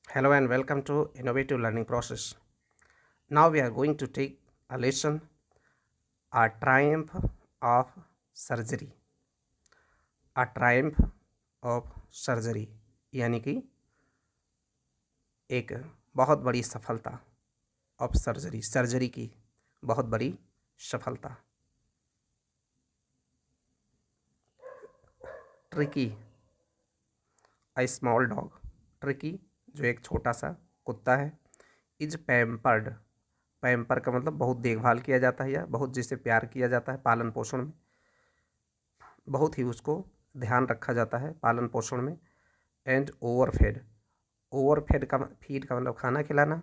Hello and welcome to Innovative Learning Process. Now we are going to take a lesson, a triumph of surgery. A triumph of surgery यानी कि एक बहुत बड़ी सफलता of surgery, surgery की बहुत बड़ी सफलता। Tricky, a small dog, tricky जो एक छोटा सा कुत्ता है, इज पैम्पर्ड, पैम्पर का मतलब बहुत देखभाल किया जाता है या बहुत जिसे प्यार किया जाता है पालन पोषण में, बहुत ही उसको ध्यान रखा जाता है पालन पोषण में। एंड ओवरफेड, ओवरफेड का फीड का मतलब खाना खिलाना,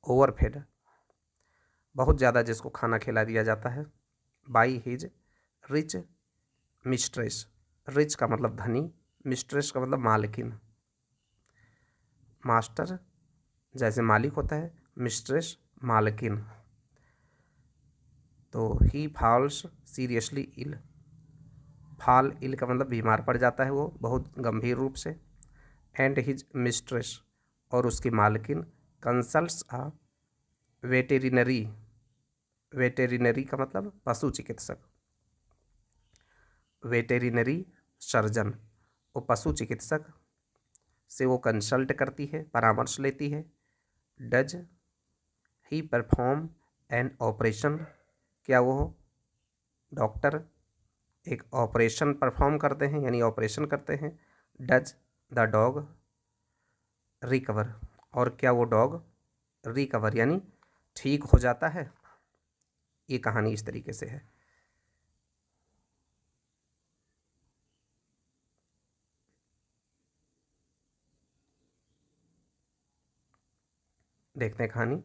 ओवरफेड बहुत ज़्यादा जिसको खाना खिला दिया जाता है। By his rich mistress, rich का मतलब धनी, मिस्ट्रेस का मतलब मालकिन। मास्टर जैसे मालिक होता है, मिस्ट्रेस मालकिन। तो he falls seriously ill, fall ill का मतलब बीमार पड़ जाता है वो बहुत गंभीर रूप से। एंड हिज मिस्ट्रेस और उसकी मालकिन कंसल्ट्स अ वेटेरिनरी, वेटेरिनरी का मतलब पशु चिकित्सक, वेटेरिनरी सर्जन, वो पशु चिकित्सक से वो कंसल्ट करती है, परामर्श लेती है। Does he perform an operation, क्या वो डॉक्टर एक ऑपरेशन परफॉर्म करते हैं यानी ऑपरेशन करते हैं। डज द डॉग रिकवर, और क्या वो डॉग रिकवर यानी ठीक हो जाता है। ये कहानी इस तरीके से है। देखते हैं कहानी।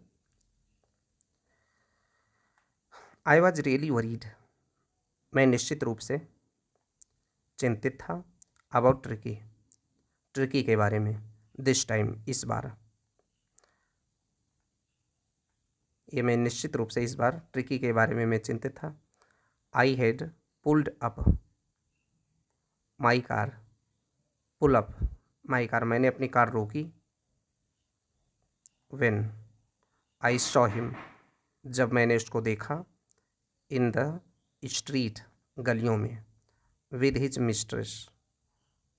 आई वॉज रियली वरीड, मैं निश्चित रूप से चिंतित था। अबाउट ट्रिकी, ट्रिकी के बारे में। दिस टाइम, इस बार, ये मैं निश्चित रूप से इस बार ट्रिकी के बारे में मैं चिंतित था। I had pulled up my car, pull up my car, मैंने अपनी कार रोकी। वेन आई सॉ हिम, जब मैंने उसको देखा। इन द स्ट्रीट, गलियों में। विद हिज मिस्ट्रेस,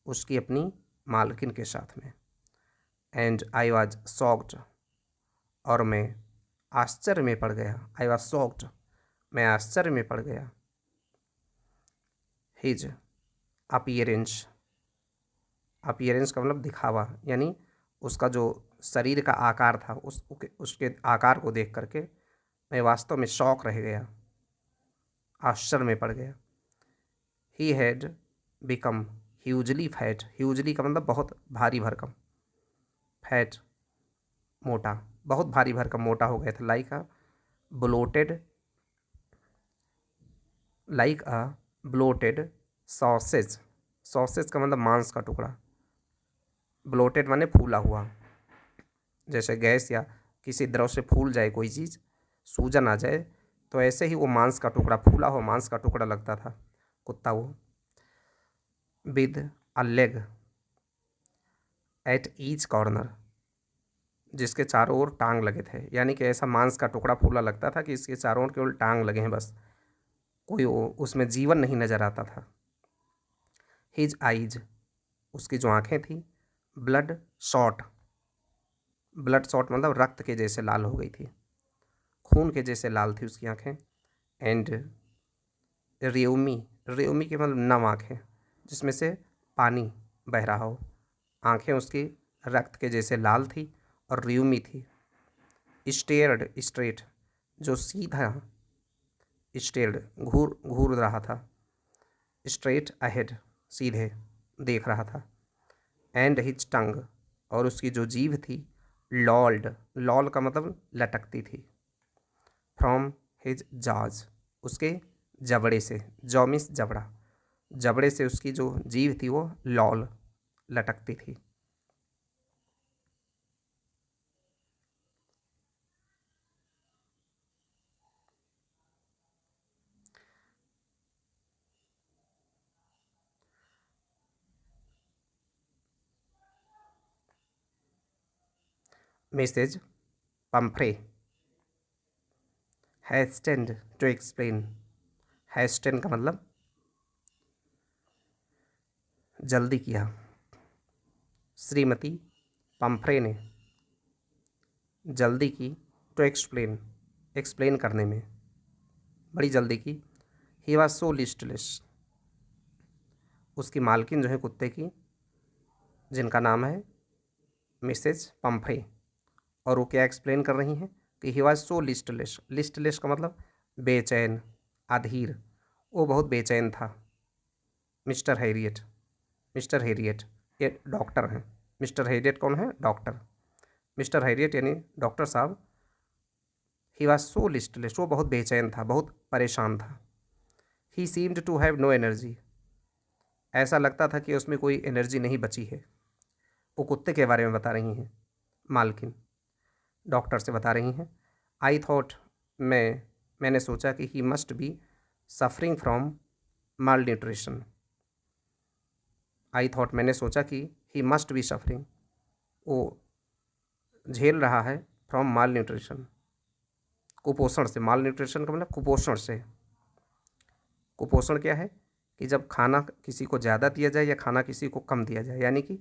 उसकी अपनी मालकिन के साथ में। एंड आई वॉज शॉक्ड, और मैं आश्चर्य में पड़ गया। आई वॉज शॉक्ड, मैं आश्चर्य में पड़ गया। हिज अपीयरेंस, अपीयरेंस का मतलब दिखावा, यानी उसका जो शरीर का आकार था उसके आकार को देख करके मैं वास्तव में शौक रह गया, आश्चर्य में पड़ गया। He had become hugely fat, hugely का मतलब बहुत भारी भरकम, फैट मोटा, बहुत भारी भरकम मोटा हो गया था। लाइक अ ब्लोटेड, लाइक अ ब्लोटेड सॉसेज, सॉसेज का मतलब मांस का टुकड़ा, ब्लोटेड माने फूला हुआ, जैसे गैस या किसी द्रव से फूल जाए कोई चीज़, सूजन आ जाए, तो ऐसे ही वो मांस का टुकड़ा, फूला हुआ मांस का टुकड़ा लगता था कुत्ता वो। With a leg at each corner, जिसके चारों ओर टांग लगे थे, यानी कि ऐसा मांस का टुकड़ा फूला लगता था कि इसके चारों ओर केवल टांग लगे हैं बस, कोई उसमें जीवन नहीं नजर आता था। हिज आइज, उसकी जो आंखें थी। ब्लड शॉट, ब्लड शॉट मतलब रक्त के जैसे लाल हो गई थी, खून के जैसे लाल थी उसकी आंखें। एंड रेउमी, रेउमी के मतलब नम आँखें जिसमें से पानी बह रहा हो, आँखें उसकी रक्त के जैसे लाल थी और रेउमी थी। स्टेयर्ड स्ट्रेट, जो सीधा, स्टेयर्ड घूर घूर रहा था, स्ट्रेट अहेड सीधे देख रहा था। एंड हिज टंग, और उसकी जो जीभ थी। लॉल्ड, लॉल का मतलब लटकती थी। फ्रॉम हिज जाज, उसके जबड़े से, जॉमिस जबड़ा, जबड़े से उसकी जो जीभ थी वो लॉल लटकती थी। Mrs Pomfrey hastened to explain. Hastened का मतलब जल्दी किया। श्रीमती पम्फ्रे ने जल्दी की टू एक्सप्लेन, एक्सप्लेन करने में बड़ी जल्दी की। ही वॉज सो लिस्टलेस, उसकी मालकिन जो है कुत्ते की, जिनका नाम है मिसेज पम्फ्रे, और वो क्या एक्सप्लेन कर रही हैं कि he was so listless. Listless का मतलब बेचैन, अधीर, वो बहुत बेचैन था। मिस्टर हैरियट, मिस्टर हैरियट ये डॉक्टर हैं। मिस्टर हैरियट कौन है? डॉक्टर। मिस्टर हैरियट यानी डॉक्टर साहब। ही वॉज सो लिस्टलेस, वो बहुत बेचैन था, बहुत परेशान था। He seemed to have no energy, ऐसा लगता था कि उसमें कोई एनर्जी नहीं बची है। वो कुत्ते के बारे में बता रही हैं मालकिन, डॉक्टर से बता रही हैं। आई थॉट, मैंने सोचा कि he must be suffering from mall nutrition. I thought, मैंने सोचा कि ही मस्ट बी सफरिंग, वो झेल रहा है फ्रॉम माल न्यूट्रिशन, कुपोषण से। माल न्यूट्रिशन का मतलब कुपोषण से। कुपोषण क्या है कि जब खाना किसी को ज़्यादा दिया जाए या खाना किसी को कम दिया जाए, यानी कि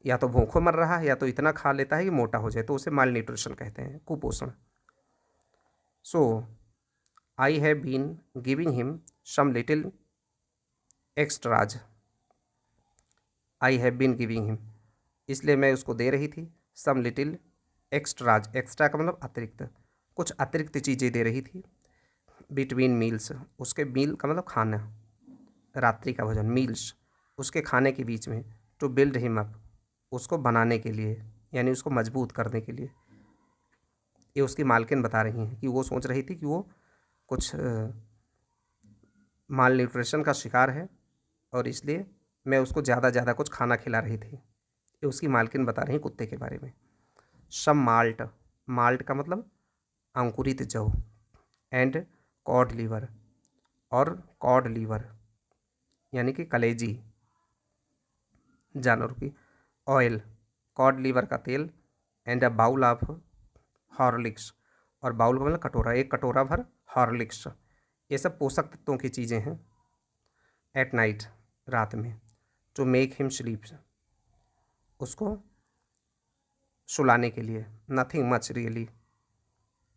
या तो भूखों मर रहा है या तो इतना खा लेता है कि मोटा हो जाए, तो उसे माल न्यूट्रिशन कहते हैं, कुपोषण। So I have been giving him some little extras. I have been giving him, इसलिए मैं उसको दे रही थी सम लिटिल एक्स्ट्राज। एक्स्ट्रा का मतलब अतिरिक्त, कुछ अतिरिक्त चीज़ें दे रही थी। बिटवीन मील्स, उसके मील का मतलब खाना, रात्रि का भोजन, मील्स, उसके खाने के बीच में। टू बिल्ड हिम अप, उसको बनाने के लिए, यानी उसको मजबूत करने के लिए। ये उसकी मालकिन बता रही हैं कि वो सोच रही थी कि वो कुछ माल न्यूट्रिशन का शिकार है और इसलिए मैं उसको ज़्यादा कुछ खाना खिला रही थी। ये उसकी मालकिन बता रही हैं कुत्ते के बारे में। सम माल्ट, माल्ट का मतलब अंकुरित जौ, एंड कॉड लीवर, और कॉड लीवर यानी कि कलेजी जानवर की, ऑयल, कॉड लीवर का तेल, and a bowl of Horlicks, और बाउल का मतलब कटोरा, एक कटोरा भर हॉर्लिक्स। ये सब पोषक तत्वों की चीज़ें हैं। एट नाइट, रात में। टू मेक हिम स्लीप, उसको सुलाने के लिए। नथिंग मच रियली,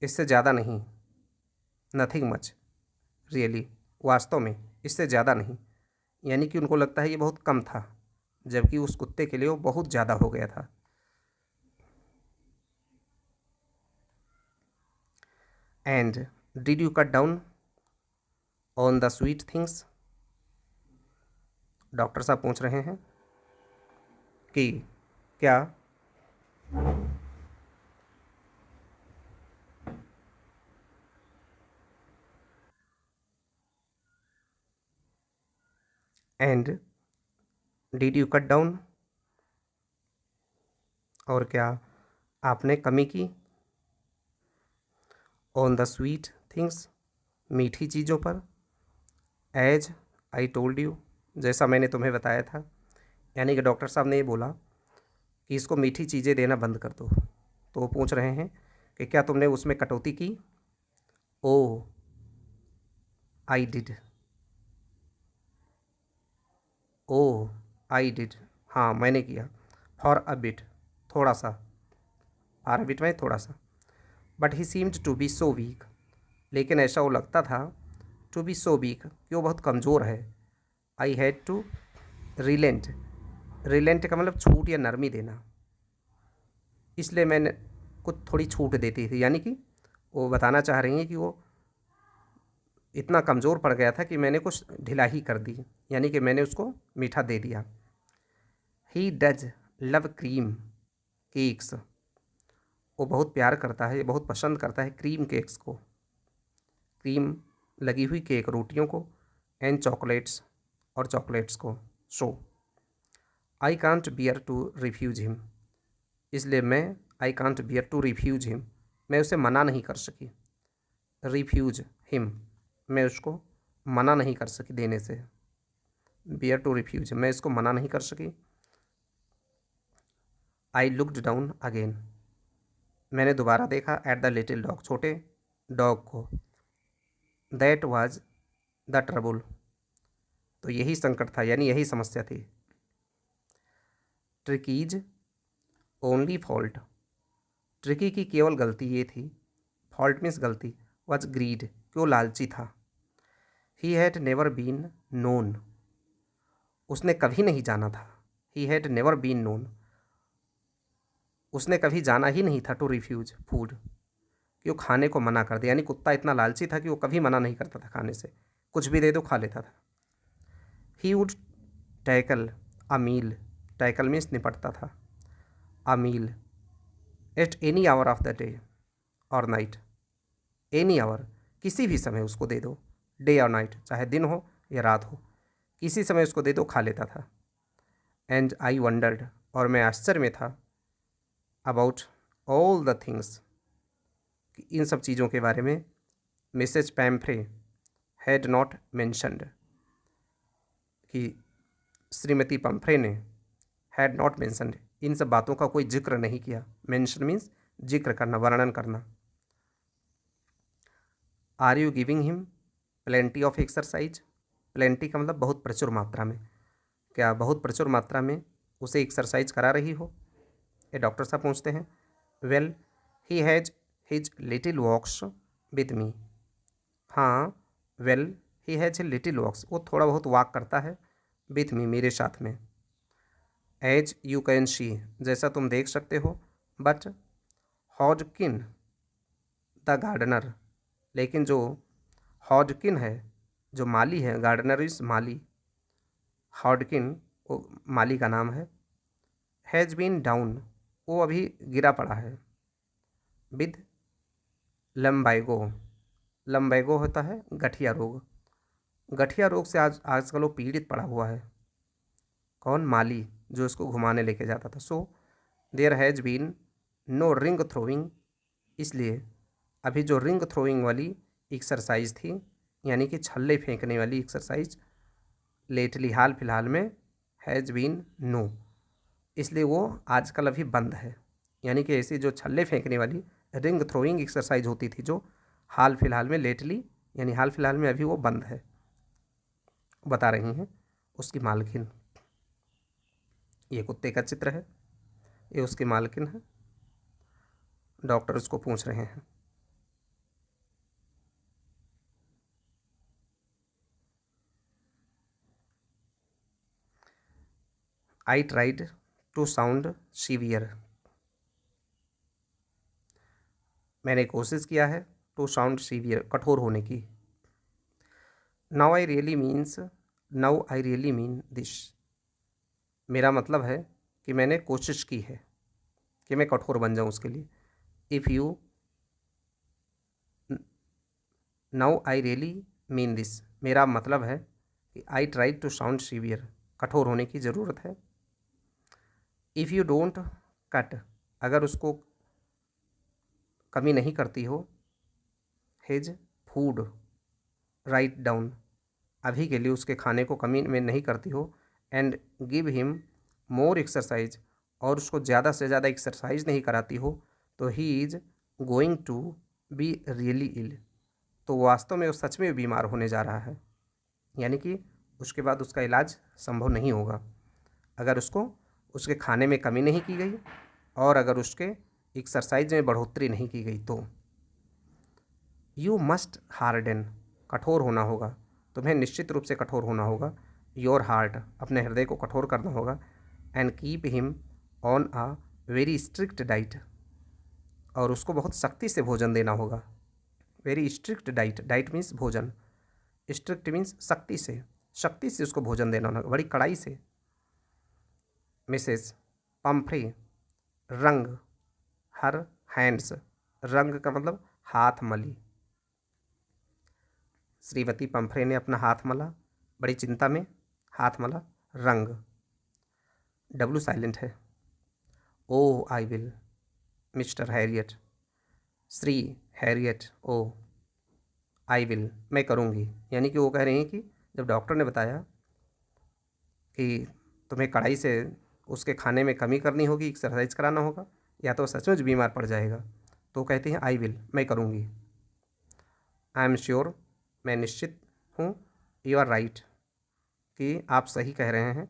इससे ज़्यादा नहीं। नथिंग मच रियली, वास्तव में इससे ज़्यादा नहीं, यानी कि उनको लगता है ये बहुत कम था, जबकि उस कुत्ते के लिए वो बहुत ज़्यादा हो गया था। And did you cut down on the sweet things, doctor साहब पूछ रहे हैं कि क्या and did you cut down, और क्या आपने कमी की, ऑन द स्वीट थिंग्स, मीठी चीज़ों पर, एज आई टोल्ड यू, जैसा मैंने तुम्हें बताया था। यानी कि डॉक्टर साहब ने ये बोला कि इसको मीठी चीज़ें देना बंद कर दो। तो वो पूछ रहे हैं कि क्या तुमने उसमें कटौती की। ओ I did, O I did, हाँ मैंने किया। फॉर अ बिट, थोड़ा सा, फॉर अ बिट में थोड़ा सा। But he seemed to be so weak, लेकिन ऐसा वो लगता था, टू बी सो वीक कि वो बहुत कमज़ोर है। I had to relent, relent का मतलब छूट या नरमी देना, इसलिए मैंने कुछ थोड़ी छूट देती थी। यानी कि वो बताना चाह रही हैं कि वो इतना कमज़ोर पड़ गया था कि मैंने कुछ ढिलाई कर दी, यानी कि मैंने उसको मीठा दे दिया। He does love cream cakes, वो बहुत प्यार करता है, बहुत पसंद करता है क्रीम केक्स को, क्रीम लगी हुई केक, रोटियों को, एंड चॉकलेट्स, और चॉकलेट्स को। So I can't bear to refuse him, इसलिए मैं, I can't bear to refuse him, मैं उसे मना नहीं कर सकी। रिफ्यूज हिम, मैं उसको मना नहीं कर सकी देने से। बियर टू रिफ्यूज, मैं इसको मना नहीं कर सकी। आई लुकड डाउन अगेन, मैंने दोबारा देखा एट द लिटिल डॉग, छोटे डॉग को। दैट वाज द ट्रबल, तो यही संकट था, यानी यही समस्या थी। ट्रिकीज ओनली फॉल्ट, ट्रिकी की केवल गलती ये थी, फॉल्ट मीन्स गलती, वॉज ग्रीड, कि वो लालची था। He had never been known, उसने कभी नहीं जाना था। He had never been known, उसने कभी जाना ही नहीं था। टू रिफ्यूज फूड, कि वो खाने को मना कर दे, यानी कुत्ता इतना लालची था कि वो कभी मना नहीं करता था खाने से, कुछ भी दे दो खा लेता था। He would tackle a meal, tackle means निपटता था, a meal at any hour of the day और नाइट, एनी आवर किसी भी समय उसको दे दो, डे और नाइट चाहे दिन हो या रात हो, किसी समय उसको दे दो खा लेता था। एंड आई वंडर्ड, और मैं आश्चर्य में था, अबाउट ऑल द थिंग्स, इन सब चीज़ों के बारे में। Mrs Pumphrey had not mentioned, कि श्रीमती पंफ्रे ने हैड नॉट मैंशनड, इन सब बातों का कोई जिक्र नहीं किया। मैंशन मीन्स जिक्र करना, वर्णन करना। Are you giving him plenty of exercise, plenty का मतलब बहुत प्रचुर मात्रा में, क्या बहुत प्रचुर मात्रा में उसे एक्सरसाइज करा रही हो, ये डॉक्टर साहब पूछते हैं। Well he has his little walks with me, हाँ well he has a little walks, वो थोड़ा बहुत वॉक करता है, विथ मी मेरे साथ में। एज यू कैन सी, जैसा तुम देख सकते हो। बट हॉजकिन द गार्डनर, लेकिन जो हॉजकिन है, जो माली है, गार्डनर इस माली, हॉडकिन वो माली का नाम है। हैज़ बीन डाउन, वो अभी गिरा पड़ा है। विद लम्बाइगो, लम्बाइगो होता है गठिया रोग, गठिया रोग से आजकल वो पीड़ित पड़ा हुआ है। कौन? माली, जो इसको घुमाने लेके जाता था। So there has been no ring throwing, इसलिए अभी जो रिंग थ्रोइंग वाली एक्सरसाइज थी, यानी कि छल्ले फेंकने वाली एक्सरसाइज, लेटली हाल फिलहाल में, हैज़ बीन नो, इसलिए वो आजकल अभी बंद है। यानी कि ऐसी जो छल्ले फेंकने वाली रिंग थ्रोइंग एक्सरसाइज होती थी, जो हाल फिलहाल में, लेटली यानी हाल फिलहाल में, अभी वो बंद है, बता रही हैं उसकी मालकिन। ये कुत्ते का चित्र है, ये उसकी मालकिन है, डॉक्टर उसको पूछ रहे हैं। I tried to sound severe, मैंने कोशिश किया है टू साउंड सीवियर, कठोर होने की। Now I really means, now I really mean this, मेरा मतलब है कि मैंने कोशिश की है कि मैं कठोर बन जाऊं उसके लिए। If you, now I really mean this, मेरा मतलब है कि I try to sound severe, कठोर होने की ज़रूरत है। इफ़ यू डोंट कट, अगर उसको कमी नहीं करती हो, हिज फूड राइट डाउन, अभी के लिए उसके खाने को कमी में नहीं करती हो, and give him more exercise, और उसको ज़्यादा से ज़्यादा एक्सरसाइज नहीं कराती हो, तो he is going to be really ill, तो वास्तव में वो सच में बीमार होने जा रहा है, यानी कि उसके बाद उसका इलाज संभव नहीं होगा अगर उसको उसके खाने में कमी नहीं की गई और अगर उसके एक्सरसाइज में बढ़ोतरी नहीं की गई तो। यू मस्ट हार्डन, कठोर होना होगा, तुम्हें निश्चित रूप से कठोर होना होगा। योर हार्ट, अपने हृदय को कठोर करना होगा। And keep him on a very strict diet, और उसको बहुत सख्ती से भोजन देना होगा। Very strict diet, diet means भोजन, स्ट्रिक्ट मीन्स सख्ती से, शक्ति से उसको भोजन देना होगा, बड़ी कड़ाई से। मिसेस पम्फ्रे रंग हर हैंड्स, रंग का मतलब हाथ मली, श्रीमती पम्फ्रे ने अपना हाथ मला, बड़ी चिंता में हाथ मला। रंग, डब्लू साइलेंट है। Oh I will, Mr Herriot, Shri Herriot, oh I will, मैं करूँगी, यानी कि वो कह रही हैं कि जब डॉक्टर ने बताया कि तुम्हें कड़ाई से उसके खाने में कमी करनी होगी, एक्सरसाइज कराना होगा, या तो सचमुच बीमार पड़ जाएगा, तो कहती हैं आई विल, मैं करूँगी। आई एम श्योर, मैं निश्चित हूँ, यू आर राइट, कि आप सही कह रहे हैं,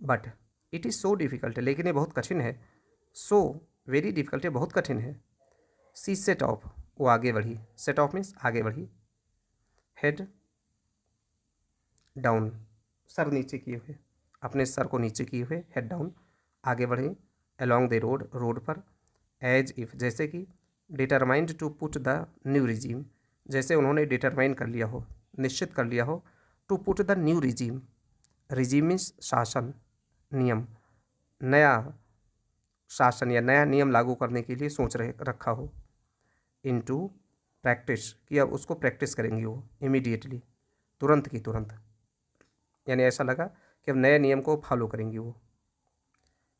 but it is so difficult, लेकिन ये बहुत कठिन है। सो वेरी डिफ़िकल्ट, ये बहुत कठिन है। सी सेट ऑफ, वो आगे बढ़ी, सेट ऑफ मीन्स आगे बढ़ी। हेड डाउन, सर नीचे किए हुए, अपने सर को नीचे किए हुए, हेड डाउन, आगे बढ़े। अलोंग द रोड, रोड पर। एज इफ़, जैसे कि। Determined to put the new regime, जैसे उन्होंने डिटरमाइन कर लिया हो, निश्चित कर लिया हो। To put the new regime, regime means शासन, नियम, नया शासन या नया नियम लागू करने के लिए सोच रहे रखा हो। इनटू प्रैक्टिस, कि अब उसको प्रैक्टिस करेंगी वो इमीडिएटली, तुरंत की तुरंत। यानी ऐसा लगा कि अब नए नियम को फॉलो करेंगी वो,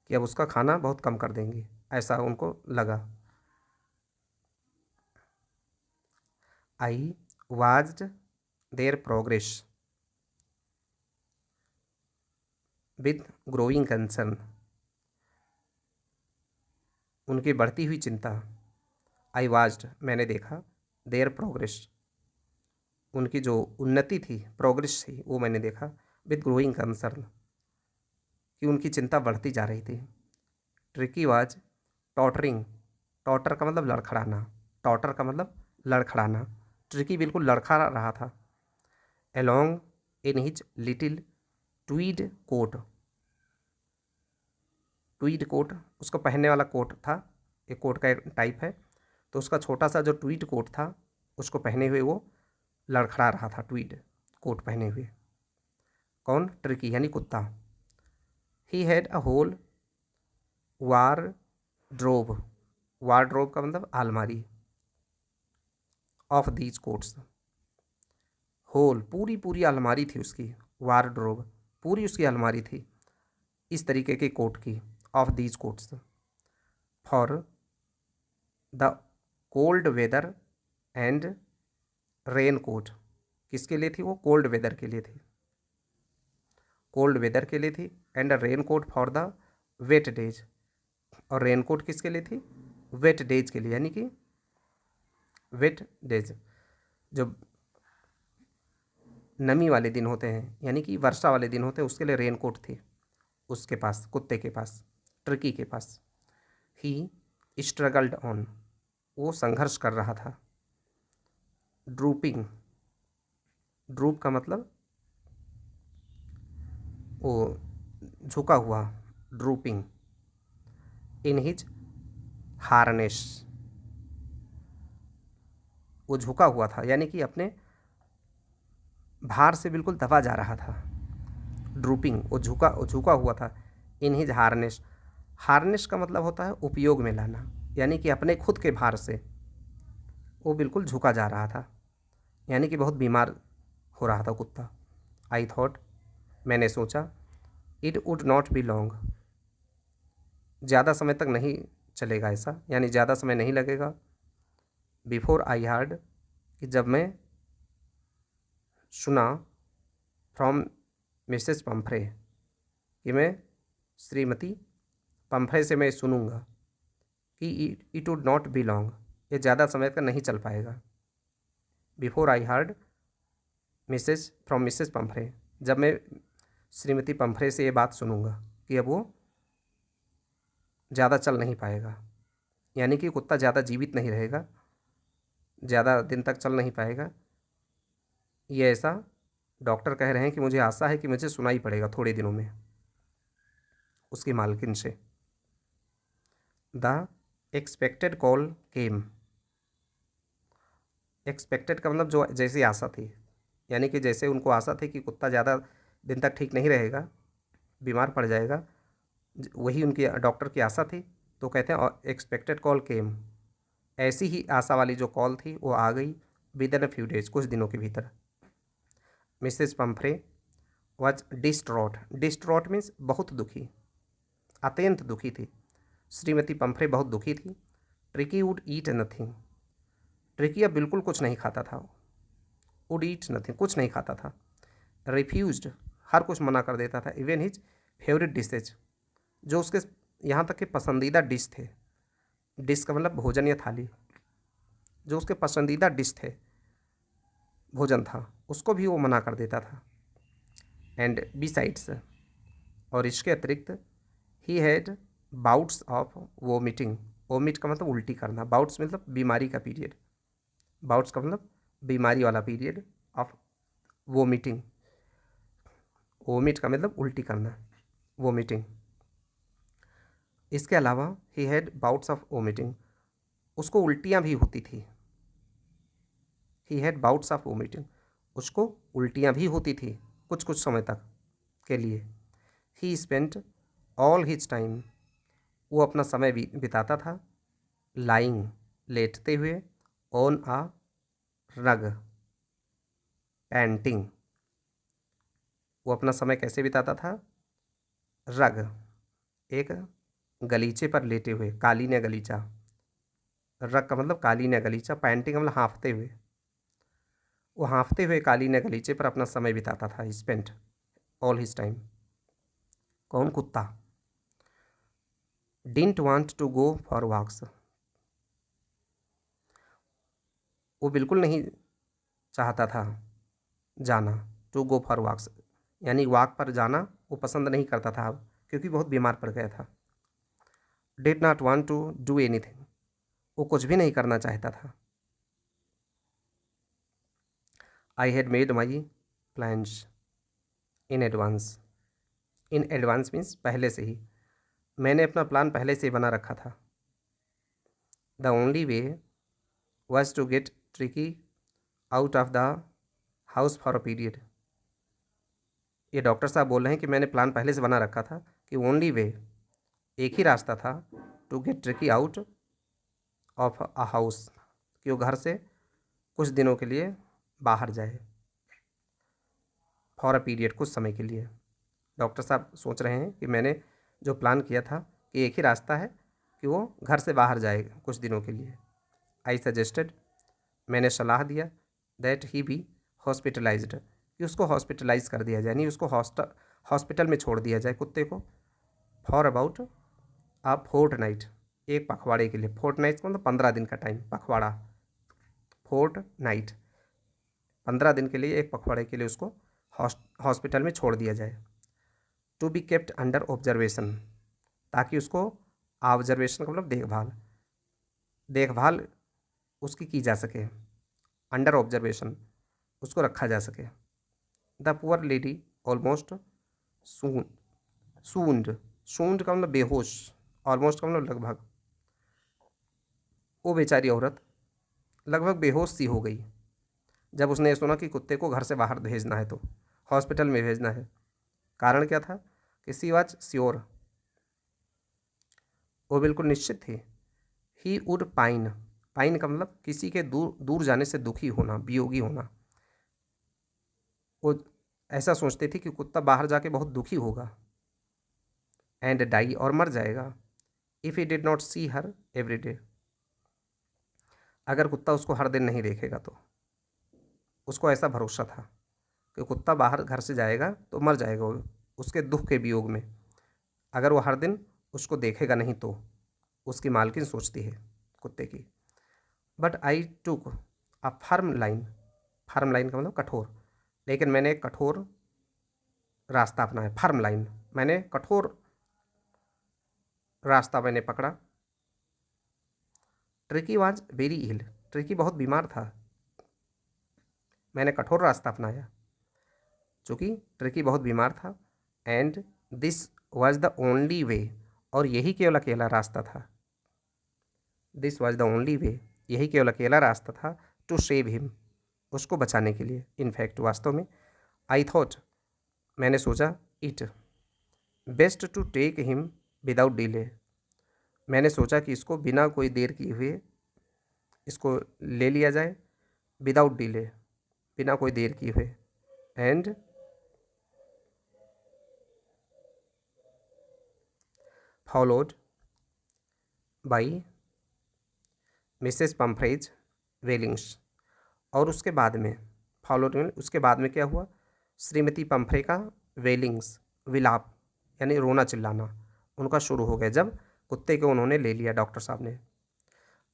कि अब उसका खाना बहुत कम कर देंगी, ऐसा उनको लगा। I watched their progress with growing concern, उनकी बढ़ती हुई चिंता। आई वाज्ड, मैंने देखा। देयर प्रोग्रेस, उनकी जो उन्नति थी, प्रोग्रेस थी, वो मैंने देखा। विथ ग्रोइंग कंसर्न, कि उनकी चिंता बढ़ती जा रही थी। ट्रिकी वाज टॉटरिंग, टॉटर का मतलब लड़खड़ाना, टॉटर का मतलब लड़खड़ाना, ट्रिकी बिल्कुल लड़खड़ा रहा था। Along in his little tweed coat, tweed coat उसको पहनने वाला कोट था, एक कोट का एक टाइप है, तो उसका छोटा सा जो ट्वीड कोट था उसको पहने हुए वो लड़खड़ा रहा था, ट्वीड कोट पहने हुए। कौन? ट्रिकी यानी कुत्ता। ही हैड अ होल वारड्रोब, वारड्रोब का मतलब अलमारी, ऑफ दीज कोट्स, होल पूरी पूरी अलमारी थी उसकी, वारड्रोब पूरी उसकी अलमारी थी इस तरीके के कोट की, of these coats, for the cold weather and raincoat, किसके लिए थी वो? कोल्ड वेदर के लिए थी, कोल्ड वेदर के लिए थी। And raincoat for the wet days, और रेन कोट किसके लिए थी? वेट डेज के लिए, यानी कि वेट डेज, जो नमी वाले दिन होते हैं, यानी कि वर्षा वाले दिन होते हैं, उसके लिए रेन कोट थी उसके पास, कुत्ते के पास, ट्रिकी के पास। ही स्ट्रगल्ड ऑन, वो संघर्ष कर रहा था। ड्रूपिंग, ड्रूप का मतलब वो झुका हुआ, ड्रूपिंग। इन हिज हार्नेस, वो झुका हुआ था, यानी कि अपने भार से बिल्कुल दबा जा रहा था। ड्रूपिंग, वो झुका हुआ था। इन हिज हार्नेस, हार्नेस का मतलब होता है उपयोग में लाना, यानी कि अपने खुद के भार से वो बिल्कुल झुका जा रहा था, यानी कि बहुत बीमार हो रहा था कुत्ता। आई थॉट, मैंने सोचा। It would not be long, ज़्यादा समय तक नहीं चलेगा ऐसा, यानी ज़्यादा समय नहीं लगेगा। बिफोर आई हार्ड, कि जब मैं सुना, फ्रॉम मिसेस पंफ्रे, कि मैं श्रीमती पंफ्रे से मैं सुनूंगा कि it would not be long, ये ज़्यादा समय तक नहीं चल पाएगा। Before I hard Mrs from Mrs Pomfrey, जब मैं श्रीमती पंफ्रे से ये बात सुनूंगा कि अब वो ज़्यादा चल नहीं पाएगा, यानी कि कुत्ता ज़्यादा जीवित नहीं रहेगा, ज़्यादा दिन तक चल नहीं पाएगा। ये ऐसा डॉक्टर कह रहे हैं कि मुझे आशा है कि मुझे सुनाई पड़ेगा थोड़े दिनों में उसकी मालकिन से। The expected call came, expected का मतलब जो जैसी आशा थी, यानी कि जैसे उनको आशा थी कि कुत्ता ज़्यादा दिन तक ठीक नहीं रहेगा, बीमार पड़ जाएगा, वही उनकी डॉक्टर की आशा थी। तो कहते हैं एक्सपेक्टेड कॉल केम, ऐसी ही आशा वाली जो कॉल थी वो आ गई with in a few days, कुछ दिनों के भीतर। Mrs Pomfrey was distraught, distraught means बहुत दुखी, अत्यंत दुखी थी। श्रीमती पंफ्रे बहुत दुखी थी। Tricky would eat nothing, tricky अब बिल्कुल कुछ नहीं खाता था, वुड ईट नथिंग, कुछ नहीं खाता था। रिफ्यूज्ड, हर कुछ मना कर देता था। इवन हिज फेवरेट डिशेज, जो उसके यहाँ तक कि पसंदीदा डिश थे, डिश का मतलब भोजन या थाली, जो उसके पसंदीदा डिश थे, भोजन था, उसको भी वो मना कर देता था। एंड बिसाइड्स, और इसके अतिरिक्त he had bouts of vomiting. Vomit का मतलब उल्टी करना, बाउट्स मतलब बीमारी का पीरियड, बाउट्स का मतलब बीमारी वाला पीरियड ऑफ वोमिटिंग, वोमिट का मतलब उल्टी करना, वोमिटिंग। इसके अलावा he had bouts of vomiting, उसको उल्टियाँ भी होती थी। He had bouts of vomiting, उसको उल्टियाँ भी होती थी कुछ कुछ समय तक के लिए। ही स्पेंट ऑल हिज टाइम, वो अपना समय बिताता था लाइंग, लेटते हुए, ऑन आ रग, पैंटिंग। वो अपना समय कैसे बिताता था? रग, एक गलीचे पर लेटे हुए, कालीन या गलीचा, रग का मतलब कालीन या गलीचा, पैंटिंग का मतलब हाँफते हुए, वो हाँफते हुए कालीन या गलीचे पर अपना समय बिताता था। Spent all his time. कौन? कुत्ता। Didn't want to go for walks, वो बिल्कुल नहीं चाहता था जाना, टू गो फॉर वॉक्स, यानी वॉक पर जाना वो पसंद नहीं करता था अब, क्योंकि बहुत बीमार पड़ गया था। Did not want to do anything, वो कुछ भी नहीं करना चाहता था। I had made my plans in advance, in advance means पहले से ही, मैंने अपना प्लान पहले से ही बना रखा था। The only way was to get Tricki out of the house for a period. ये डॉक्टर साहब बोल रहे हैं कि मैंने प्लान पहले से बना रखा था कि ओनली वे, एक ही रास्ता था, to get Tricki out of a house, कि वो घर से कुछ दिनों के लिए बाहर जाए, फॉर अ पीरियड, कुछ समय के लिए। डॉक्टर साहब सोच रहे हैं कि मैंने जो प्लान किया था कि एक ही रास्ता है कि वो घर से बाहर जाएगा कुछ दिनों के लिए। आई सजेस्टेड, मैंने सलाह दिया, दैट ही बी हॉस्पिटलाइज्ड, कि उसको हॉस्पिटलाइज कर दिया जाए, यानी उसको हॉस्पिटल में छोड़ दिया जाए कुत्ते को, for about a fort night, एक पखवाड़े के लिए। फोर्ट नाइट मतलब 15 दिन का टाइम, पखवाड़ा, फोर्ट नाइट, 15 दिन के लिए, एक पखवाड़े के लिए उसको हॉस्पिटल में छोड़ दिया जाए। To be kept under observation, ताकि उसको, ऑब्जर्वेशन का मतलब देखभाल, देखभाल उसकी की जा सके, अंडर ऑब्जर्वेशन उसको रखा जा सके। द पुअर लेडी ऑलमोस्ट सून, सूंड, सूंड का मतलब बेहोश, ऑलमोस्ट का मतलब लगभग, वो बेचारी औरत लगभग बेहोश सी हो गई जब उसने ये सुना कि कुत्ते को घर से बाहर भेजना है, तो हॉस्पिटल में भेजना है। कारण क्या था? कि सी वॉज श्योर, वो बिल्कुल निश्चित थी, ही वुड पाइन, पाइन का मतलब किसी के दूर दूर जाने से दुखी होना, वियोगी होना। वो ऐसा सोचती थी कि कुत्ता बाहर जाके बहुत दुखी होगा, एंड डाई, और मर जाएगा, if he did not see her every day, अगर कुत्ता उसको हर दिन नहीं देखेगा तो। उसको ऐसा भरोसा था कि कुत्ता बाहर घर से जाएगा तो मर जाएगा वो, उसके दुख के वियोग में, अगर वो हर दिन उसको देखेगा नहीं तो। उसकी मालकिन सोचती है कुत्ते की। But I took a firm line, firm line का मतलब कठोर, लेकिन मैंने एक कठोर रास्ता अपनाया, फर्म लाइन, मैंने कठोर रास्ता मैंने पकड़ा। Tricki was very ill, Tricki बहुत बीमार था, मैंने कठोर रास्ता अपनाया चूँकि ट्रिकी बहुत बीमार था। And this was the only वे, और यही केवल अकेला रास्ता था। दिस वाज द ओनली वे, यही केवल अकेला रास्ता था, टू सेव हिम, उसको बचाने के लिए। इनफैक्ट वास्तव में, आई थॉट, मैंने सोचा, it best to take him without delay, मैंने सोचा कि इसको बिना कोई देर किए हुए इसको ले लिया जाए, विदाउट डिले, बिना कोई देर किए हुए। एंड फॉलोड बाई मिसेस पम्फ्रेज वेलिंग्स, और उसके बाद में, फॉलोड में उसके बाद में क्या हुआ? श्रीमती पम्फ्रे का वेलिंग्स, विलाप यानी रोना चिल्लाना उनका शुरू हो गया जब कुत्ते को उन्होंने ले लिया, डॉक्टर साहब ने।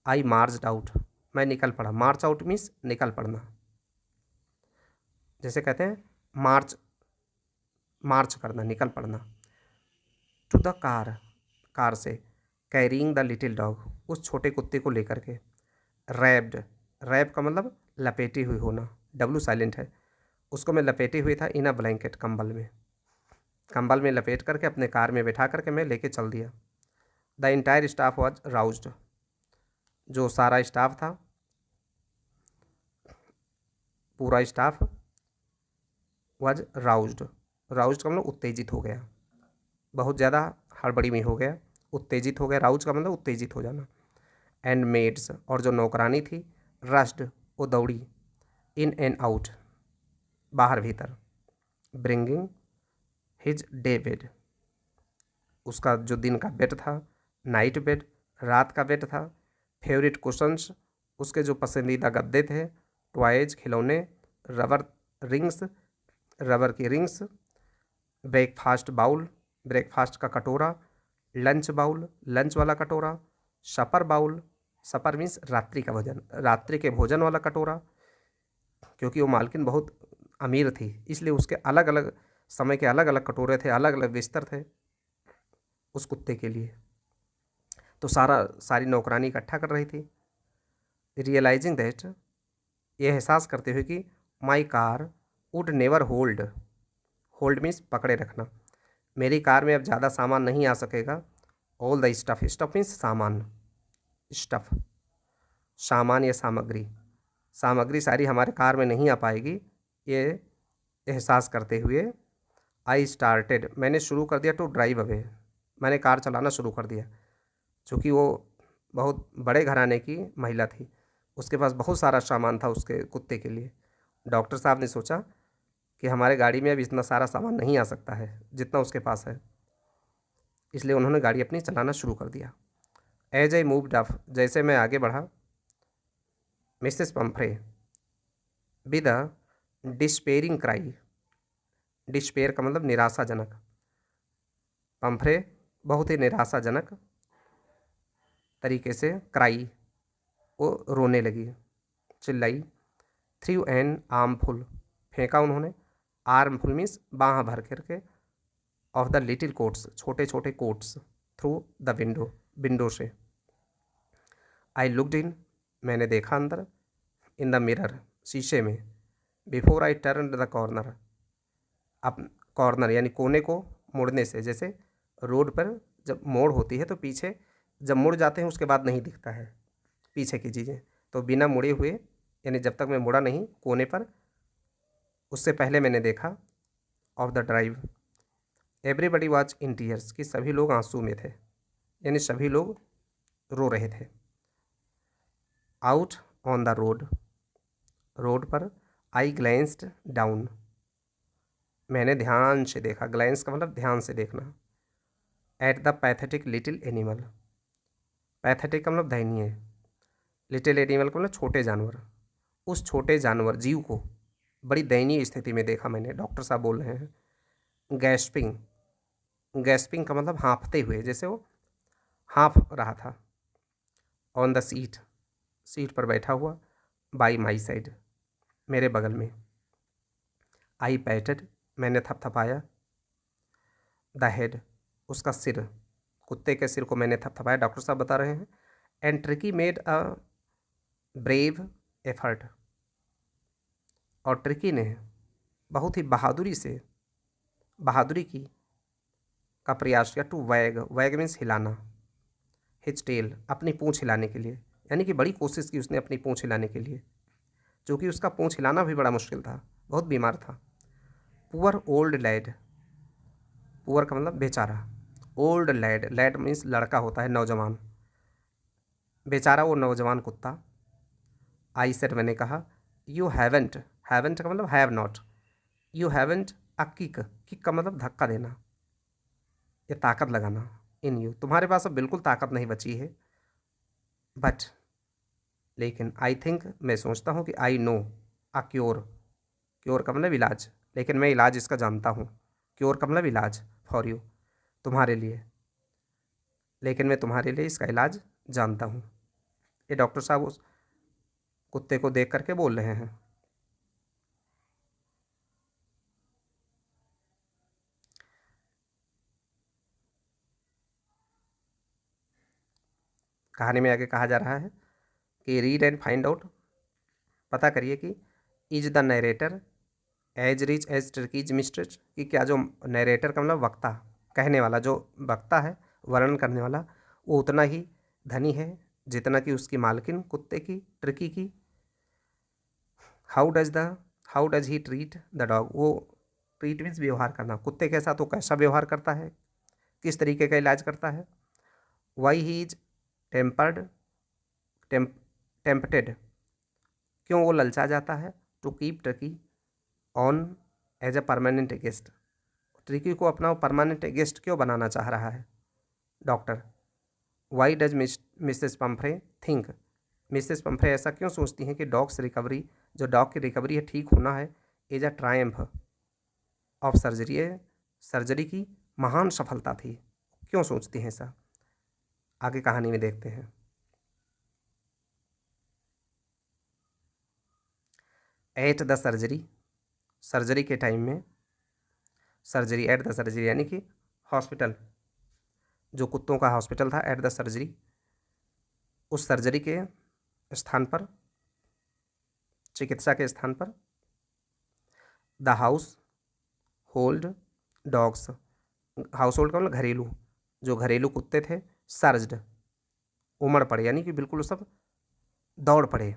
आई मार्च्ड आउट, मैं निकल पड़ा। मार्च आउट मीन्स निकल पड़ना। जैसे कहते हैं मार्च, मार्च करना, निकल पड़ना। टू द कार, कार से। कैरिंग द लिटिल डॉग, उस छोटे कुत्ते को लेकर के। रैप्ड, रैप का मतलब लपेटी हुई होना, डब्लू साइलेंट है। उसको मैं लपेटे हुए था इन अ ब्लैंकेट, कंबल में, कंबल में लपेट करके अपने कार में बैठा करके मैं लेके चल दिया। द इंटायर स्टाफ वॉज राउज्ड, जो सारा स्टाफ था, पूरा स्टाफ, वॉज राउज्ड, राउज्ड का मतलब उत्तेजित हो गया, बहुत ज़्यादा हड़बड़ी में हो गया, उत्तेजित हो गया। राउज का मतलब उत्तेजित हो जाना। एंड मेड्स, और जो नौकरानी थी, रश्ड, वो दौड़ी, इन एंड आउट, बाहर भीतर। ब्रिंगिंग हिज डे बेड, उसका जो दिन का बेड था, नाइट बेड, रात का बेड था। फेवरेट कुशंस, उसके जो पसंदीदा गद्दे थे। टॉयज, खिलौने। रबर रिंग्स, रबर की रिंग्स। ब्रेकफास्ट बाउल, ब्रेकफास्ट का कटोरा। लंच बाउल, लंच वाला कटोरा। सपर बाउल, सपर मीन्स रात्रि का भोजन, रात्रि के भोजन वाला कटोरा। क्योंकि वो मालकिन बहुत अमीर थी, इसलिए उसके अलग अलग समय के अलग अलग कटोरे थे, अलग अलग बिस्तर थे उस कुत्ते के लिए। तो सारी नौकरानी इकट्ठा कर रही थी। रियलाइजिंग दैट, ये एहसास करते हुए कि my car would never hold, hold means पकड़े रखना, मेरी कार में अब ज़्यादा सामान नहीं आ सकेगा। All the stuff, stuff means सामान, स्टफ़ सामान या सामग्री, सामग्री सारी हमारे कार में नहीं आ पाएगी। ये एहसास करते हुए आई स्टार्टेड, मैंने शुरू कर दिया टू ड्राइव अवे, मैंने कार चलाना शुरू कर दिया। चूँकि वो बहुत बड़े घराने की महिला थी, उसके पास बहुत सारा सामान था उसके कुत्ते के लिए। डॉक्टर साहब ने सोचा कि हमारे गाड़ी में अब इतना सारा सामान नहीं आ सकता है जितना उसके पास है, इसलिए उन्होंने गाड़ी अपनी चलाना शुरू कर दिया। एज आई मूव्ड अप, जैसे मैं आगे बढ़ा, Mrs Pomfrey with a despairing cry, despair का मतलब निराशाजनक, पंफ्रे बहुत ही निराशाजनक तरीके से, क्राई वो रोने लगी, चिल्लाई। थ्रू एन आर्मफुल, फेंका उन्होंने, आर्मफुल मीन्स बाँह भर करके, ऑफ द लिटिल कोट्स, छोटे छोटे coats, through the window, window से। आई लुकड इन, मैंने देखा अंदर। इन द मिरर, शीशे में। Before I turn the corner, अब कॉर्नर यानी कोने को मुड़ने से, जैसे रोड पर जब मोड़ होती है तो पीछे जब मुड़ जाते हैं उसके बाद नहीं दिखता है पीछे की चीज़ें, तो बिना मुड़े हुए, यानी जब तक मैं मुड़ा नहीं कोने पर, उससे पहले मैंने देखा। Of the drive everybody was in tears, कि सभी लोग आंसू में थे, यानी सभी लोग रो रहे थे। Out on the road, road पर। आई ग्लैंस्ड डाउन, मैंने ध्यान से देखा, ग्लैंस का मतलब ध्यान से देखना। At the pathetic little animal, pathetic का मतलब दयनीय, लिटिल एनिमल का मतलब छोटे जानवर, उस छोटे जानवर जीव को बड़ी दयनीय स्थिति में देखा मैंने। डॉक्टर साहब बोल रहे हैं। गैस्पिंग, गैस्पिंग का मतलब हाँफते हुए, जैसे वो हाँफ रहा था। ऑन द सीट, सीट पर बैठा हुआ। बाई माई साइड, मेरे बगल में। आई पैटेड, मैंने थपथपाया। द हेड, उसका सिर, कुत्ते के सिर को मैंने थपथपाया, डॉक्टर साहब बता रहे हैं। And tricky made a brave effort, और ट्रिकी ने बहुत ही बहादुरी से, बहादुरी की का प्रयास किया। टू वैग, वैग मीन्स हिलाना, हिज टेल, अपनी पूँछ हिलाने के लिए, यानी कि बड़ी कोशिश की उसने अपनी पूँछ हिलाने के लिए, क्योंकि उसका पूँछ हिलाना भी बड़ा मुश्किल था, बहुत बीमार था। पुअर ओल्ड लैड, पुअर का मतलब बेचारा, ओल्ड लैड, लैड मीन्स लड़का होता है, नौजवान, बेचारा वो नौजवान कुत्ता। आई सेड, मैंने कहा। यू हैवेंट, हैवेंट का मतलब have not, you haven't a kick, kick का मतलब धक्का देना या ताकत लगाना। इन यू, तुम्हारे पास अब बिल्कुल ताकत नहीं बची है। बट, लेकिन, आई थिंक, मैं सोचता हूँ कि I know a cure, cure का मतलब इलाज, लेकिन मैं इलाज इसका जानता हूँ। क्योर का मतलब इलाज, फॉर यू, तुम्हारे लिए, लेकिन मैं तुम्हारे लिए इसका इलाज जानता हूँ। ये डॉक्टर साहब उस कुत्ते को देख करके बोल रहे हैं। कहानी में आगे कहा जा रहा है कि रीड एंड फाइंड आउट, पता करिए कि is the narrator as rich as Tricki's mistress, कि क्या जो नरेटर का मतलब वक्ता, कहने वाला जो वक्ता है, वर्णन करने वाला, वो उतना ही धनी है जितना कि उसकी मालकिन कुत्ते की, टर्की की। How does he treat the dog, वो ट्रीट मीन्स व्यवहार करना, कुत्ते के साथ वो कैसा व्यवहार करता है, किस तरीके का इलाज करता है। Why he is tempered tempted, क्यों वो ललचा जाता है, to keep Tricki on as a permanent guest, Tricki को अपना परमानेंट गेस्ट क्यों बनाना चाह रहा है doctor. Why does Mrs Pumphrey think, Mrs Pumphrey ऐसा क्यों सोचती हैं कि डॉग्स रिकवरी, जो डॉग की रिकवरी है, ठीक होना है, as a triumph of surgery, surgery की महान सफलता थी, क्यों सोचती हैं ऐसा, आगे कहानी में देखते हैं। एट द सर्जरी, सर्जरी के टाइम में, सर्जरी एट द सर्जरी यानी कि हॉस्पिटल, जो कुत्तों का हॉस्पिटल था, एट द सर्जरी, उस सर्जरी के स्थान पर, चिकित्सा के स्थान पर, the house hold dogs, house hold का मतलब घरेलू, जो घरेलू कुत्ते थे, सर्ज्ड, उमड़ पड़े, यानी कि बिल्कुल सब दौड़ पड़े,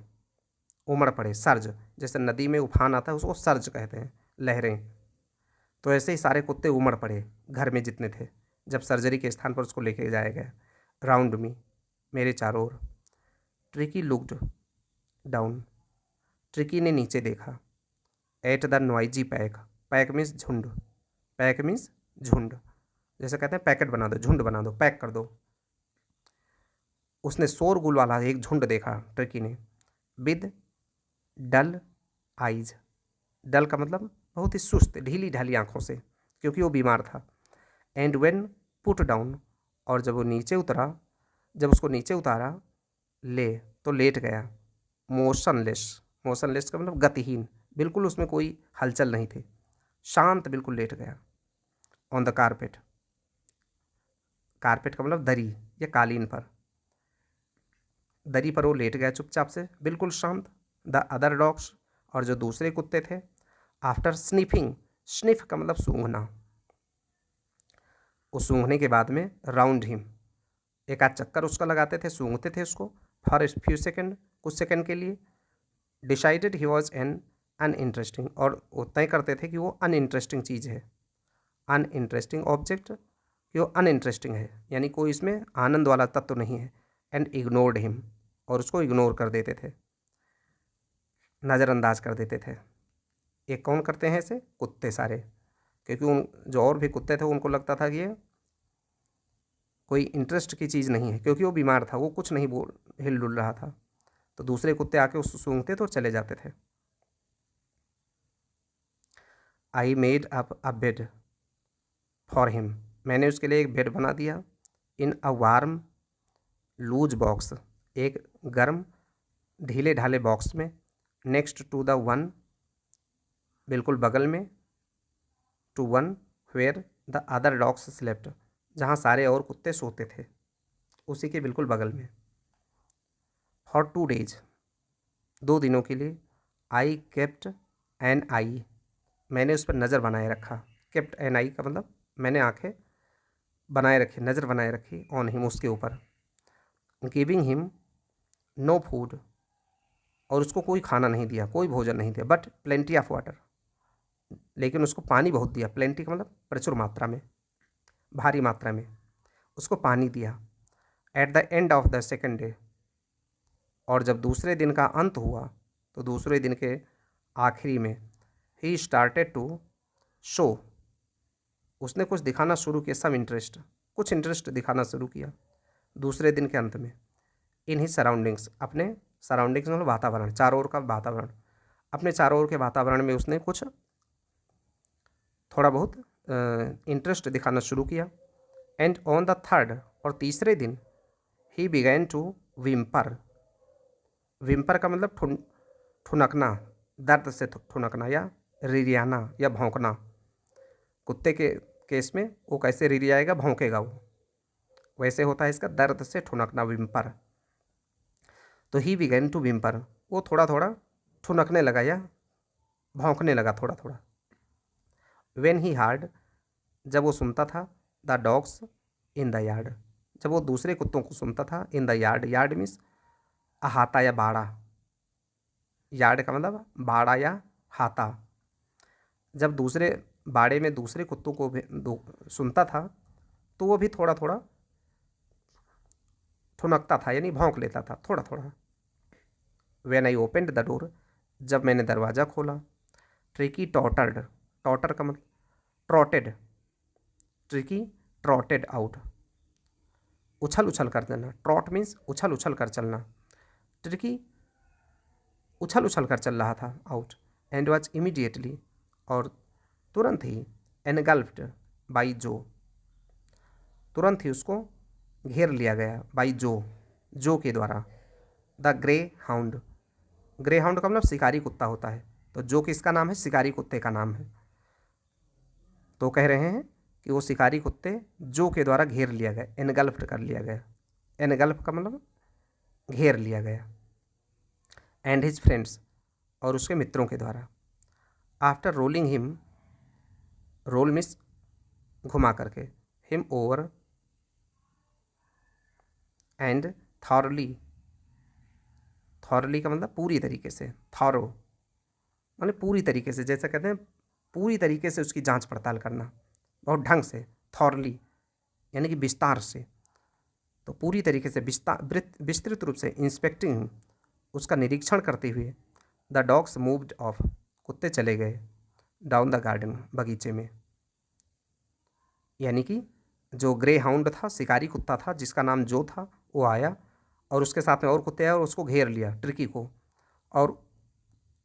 उमड़ पड़े, सर्ज, जैसे नदी में उफान आता है उसको सर्ज कहते हैं, लहरें, तो ऐसे ही सारे कुत्ते उमड़ पड़े घर में जितने थे, जब सर्जरी के स्थान पर उसको लेके जाया गया। राउंड मी, मेरे चारों ओर। ट्रिकी लुक्ड डाउन, ट्रिकी ने नीचे देखा। At the noisy pack, pack means झुंड, पैक मीन्स झुंड, जैसे कहते हैं पैकेट बना दो, झुंड बना दो, पैक कर दो। उसने शोरगुल वाला एक झुंड देखा ट्रिकी ने, विद डल आइज, डल का मतलब बहुत ही सुस्त, ढीली ढाली आंखों से, क्योंकि वो बीमार था। एंड वेन पुट डाउन, और जब वो नीचे उतरा, जब उसको नीचे उतारा, ले तो लेट गया। मोशनलेस, मोशनलेस का मतलब गतिहीन, बिल्कुल उसमें कोई हलचल नहीं थी, शांत बिल्कुल लेट गया। ऑन द कारपेट, कारपेट का मतलब दरी या कालीन पर, दरी पर वो लेट गया चुपचाप से, बिल्कुल शांत। द अदर डॉग्स, और जो दूसरे कुत्ते थे, आफ्टर स्निफिंग, स्निफ का मतलब सूंघना, वो सूंघने के बाद में, राउंड हिम, एक आध चक्कर उसका लगाते थे, सूंघते थे उसको, फॉर फ्यू सेकेंड, कुछ सेकेंड के लिए। Decided he was an uninteresting, और वो तय करते थे कि वो अनइंटरेस्टिंग चीज़ है, अनइंटरेस्टिंग ऑब्जेक्ट, कि वो अनइंटरेस्टिंग है, यानी कोई इसमें आनंद वाला तत्व तो नहीं है। एंड इग्नोर्ड हिम, और उसको इग्नोर कर देते थे, नज़रअंदाज कर देते थे। ये कौन करते हैं ऐसे, कुत्ते सारे, क्योंकि उन जो और भी कुत्ते थे उनको लगता था कि ये कोई इंटरेस्ट की चीज़ नहीं है, क्योंकि वो बीमार था, वो कुछ नहीं बोल हिल डुल रहा था, तो दूसरे कुत्ते आके उसको सूंघते तो चले जाते थे। I made up a bed for him, मैंने उसके लिए एक बेड बना दिया। इन अ वार्म लूज बॉक्स, एक गर्म ढीले ढाले बॉक्स में। नेक्स्ट टू द वन, बिल्कुल बगल में, to one where the other dogs slept, जहाँ सारे और कुत्ते सोते थे, उसी के बिल्कुल बगल में। फॉर 2 days, 2 दिनों के लिए। आई केप्ट एन आई, मैंने उस पर नज़र बनाए रखा। केप्ट एन आई का मतलब मैंने आंखें बनाए रखी, नज़र बनाए रखी, ऑन हिम, उसके ऊपर। गिविंग हिम नो फूड, और उसको कोई खाना नहीं दिया, कोई भोजन नहीं दिया, बट प्लेंटी ऑफ वाटर, लेकिन उसको पानी बहुत दिया। प्लेंटी का मतलब प्रचुर मात्रा में, भारी मात्रा में उसको पानी दिया। At the end of the second day, और जब दूसरे दिन का अंत हुआ, तो दूसरे दिन के आखिरी में, ही स्टार्टेड टू शो, उसने कुछ दिखाना शुरू किया, सम इंटरेस्ट, कुछ इंटरेस्ट दिखाना शुरू किया दूसरे दिन के अंत में। इन ही सराउंडिंग्स, अपने सराउंडिंग्स मतलब वातावरण, चारों ओर का वातावरण, अपने चारों ओर के वातावरण में उसने कुछ थोड़ा बहुत इंटरेस्ट दिखाना शुरू किया। एंड ऑन द थर्ड, और तीसरे दिन, he began to whimper, whimper का मतलब ठुनकना, दर्द से ठुनकना या रिरियाना या भौंकना। कुत्ते के केस में वो कैसे रिरियाएगा, भौंकेगा वो, वैसे होता है इसका दर्द से ठुनकना, विम्पर। तो ही बिगैन टू विम्पर, वो थोड़ा थोड़ा ठुनकने लगा या भौंकने लगा थोड़ा थोड़ा। वेन ही हार्ड, जब वो सुनता था, the dogs in the yard, जब वो दूसरे कुत्तों को सुनता था, in the yard, yard means अहाता या बाड़ा, यार्ड का मतलब बाड़ा या हाता। जब दूसरे बाड़े में दूसरे कुत्तों को भी सुनता था तो वो भी थोड़ा थोड़ा ठुनकता था, यानी भौंक लेता था थोड़ा थोड़ा। When I opened the door, जब मैंने दरवाज़ा खोला। ट्रिकी टॉटर्ड, टॉटर का मतलब ट्रॉटेड, ट्रिकी ट्रॉटेड आउट, उछल उछल कर चलना, ट्रॉट मीन्स उछल उछल कर चलना, ट्रिकी उछल उछल कर चल रहा था आउट। एंड वॉज इमीडिएटली, और तुरंत ही, एनगल्फ्ड बाई जो, तुरंत ही उसको घेर लिया गया, बाई जो के द्वारा। The grey hound, grey hound का मतलब शिकारी कुत्ता होता है, तो जो किसका नाम है, शिकारी कुत्ते का नाम है। तो कह रहे हैं कि वो शिकारी कुत्ते जो के द्वारा घेर लिया गया, एनगल्फ्ड कर लिया गया, एनगल्फ का मतलब घेर लिया गया। एंड हिज फ्रेंड्स, और उसके मित्रों के द्वारा। आफ्टर रोलिंग हिम, रोल मिस घुमा करके, him over, and thoroughly, thoroughly का मतलब पूरी तरीके से, थॉरो मतलब पूरी तरीके से, जैसे कहते हैं पूरी तरीके से उसकी जांच पड़ताल करना, बहुत ढंग से, थॉरली यानी कि विस्तार से। तो पूरी तरीके से विस्तृत रूप से, इंस्पेक्टिंग, उसका निरीक्षण करते हुए। द डॉग्स मूव्ड ऑफ, कुत्ते चले गए, डाउन द गार्डन, बगीचे में। यानी कि जो ग्रे हाउंड था, शिकारी कुत्ता था जिसका नाम जो था, वो आया और उसके साथ में और कुत्ते आए और उसको घेर लिया, ट्रिकी को, और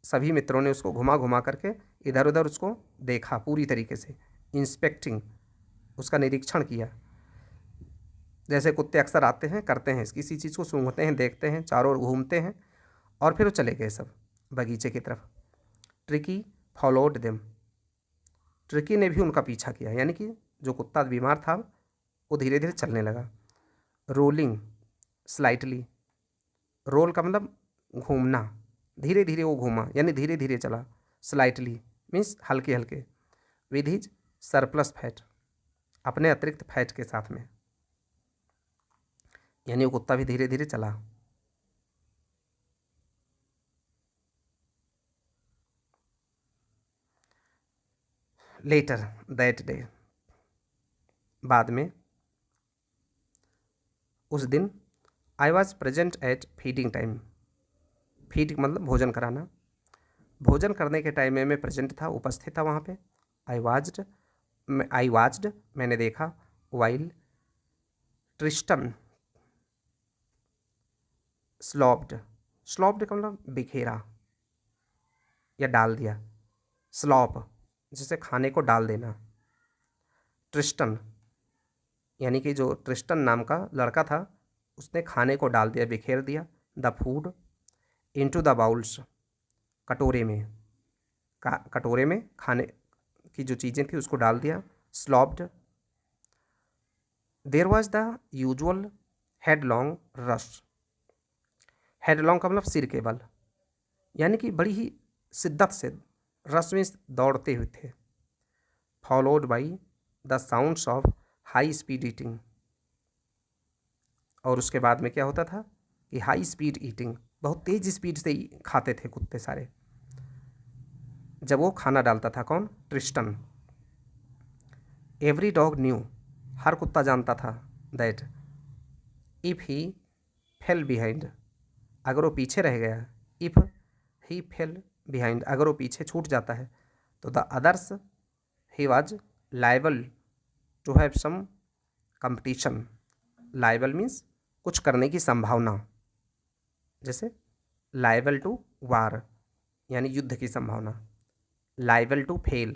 सभी मित्रों ने उसको घुमा घुमा करके इधर उधर उसको देखा पूरी तरीके से, इंस्पेक्टिंग, उसका निरीक्षण किया। जैसे कुत्ते अक्सर आते हैं, करते हैं, किसी चीज़ को सूंघते हैं, देखते हैं, चारों ओर घूमते हैं, और फिर वो चले गए सब बगीचे की तरफ। ट्रिकी फॉलोड देम, ट्रिकी ने भी उनका पीछा किया, यानी कि जो कुत्ता बीमार था वो धीरे धीरे चलने लगा। रोलिंग स्लाइटली, रोल का मतलब घूमना, धीरे धीरे वो घूमा यानी धीरे धीरे चला। स्लाइटली मीन्स हल्के हल्के। विद हिज सरप्लस फैट, अपने अतिरिक्त फैट के साथ में, यानी वो कुत्ता भी धीरे धीरे चला। लेटर दैट डे, बाद में, उस दिन। I was present at feeding time, feed मतलब भोजन कराना, भोजन करने के टाइम में मैं प्रेजेंट था, उपस्थित था वहाँ पे। आई वाच्ड मैंने देखा। वाइल ट्रिस्टन स्लॉप्ड, स्लॉप्ड का मतलब बिखेरा या डाल दिया, स्लॉप जिसे खाने को डाल देना। ट्रिस्टन यानी कि जो ट्रिस्टन नाम का लड़का था उसने खाने को डाल दिया, बिखेर दिया। The food into the bowls, कटोरे में, कटोरे में खाने की जो चीज़ें थी उसको डाल दिया। Slopped. There was the usual headlong rush, headlong का मतलब सिर के बल, यानी कि बड़ी ही शिद्दत से, रश में दौड़ते हुए थे। Followed by the sounds of high speed eating, और उसके बाद में क्या होता था कि हाई स्पीड ईटिंग, बहुत तेज स्पीड से खाते थे कुत्ते सारे जब वो खाना डालता था। कौन? ट्रिस्टन। एवरी डॉग न्यू, हर कुत्ता जानता था, that if he fail behind, अगर वो पीछे रह गया, इफ़ ही फेल बिहाइंड, अगर वो पीछे छूट जाता है, तो the others he was liable to have some competition. Liable means कुछ करने की संभावना, जैसे लाइबल टू वार यानी युद्ध की संभावना, लाइबल टू फेल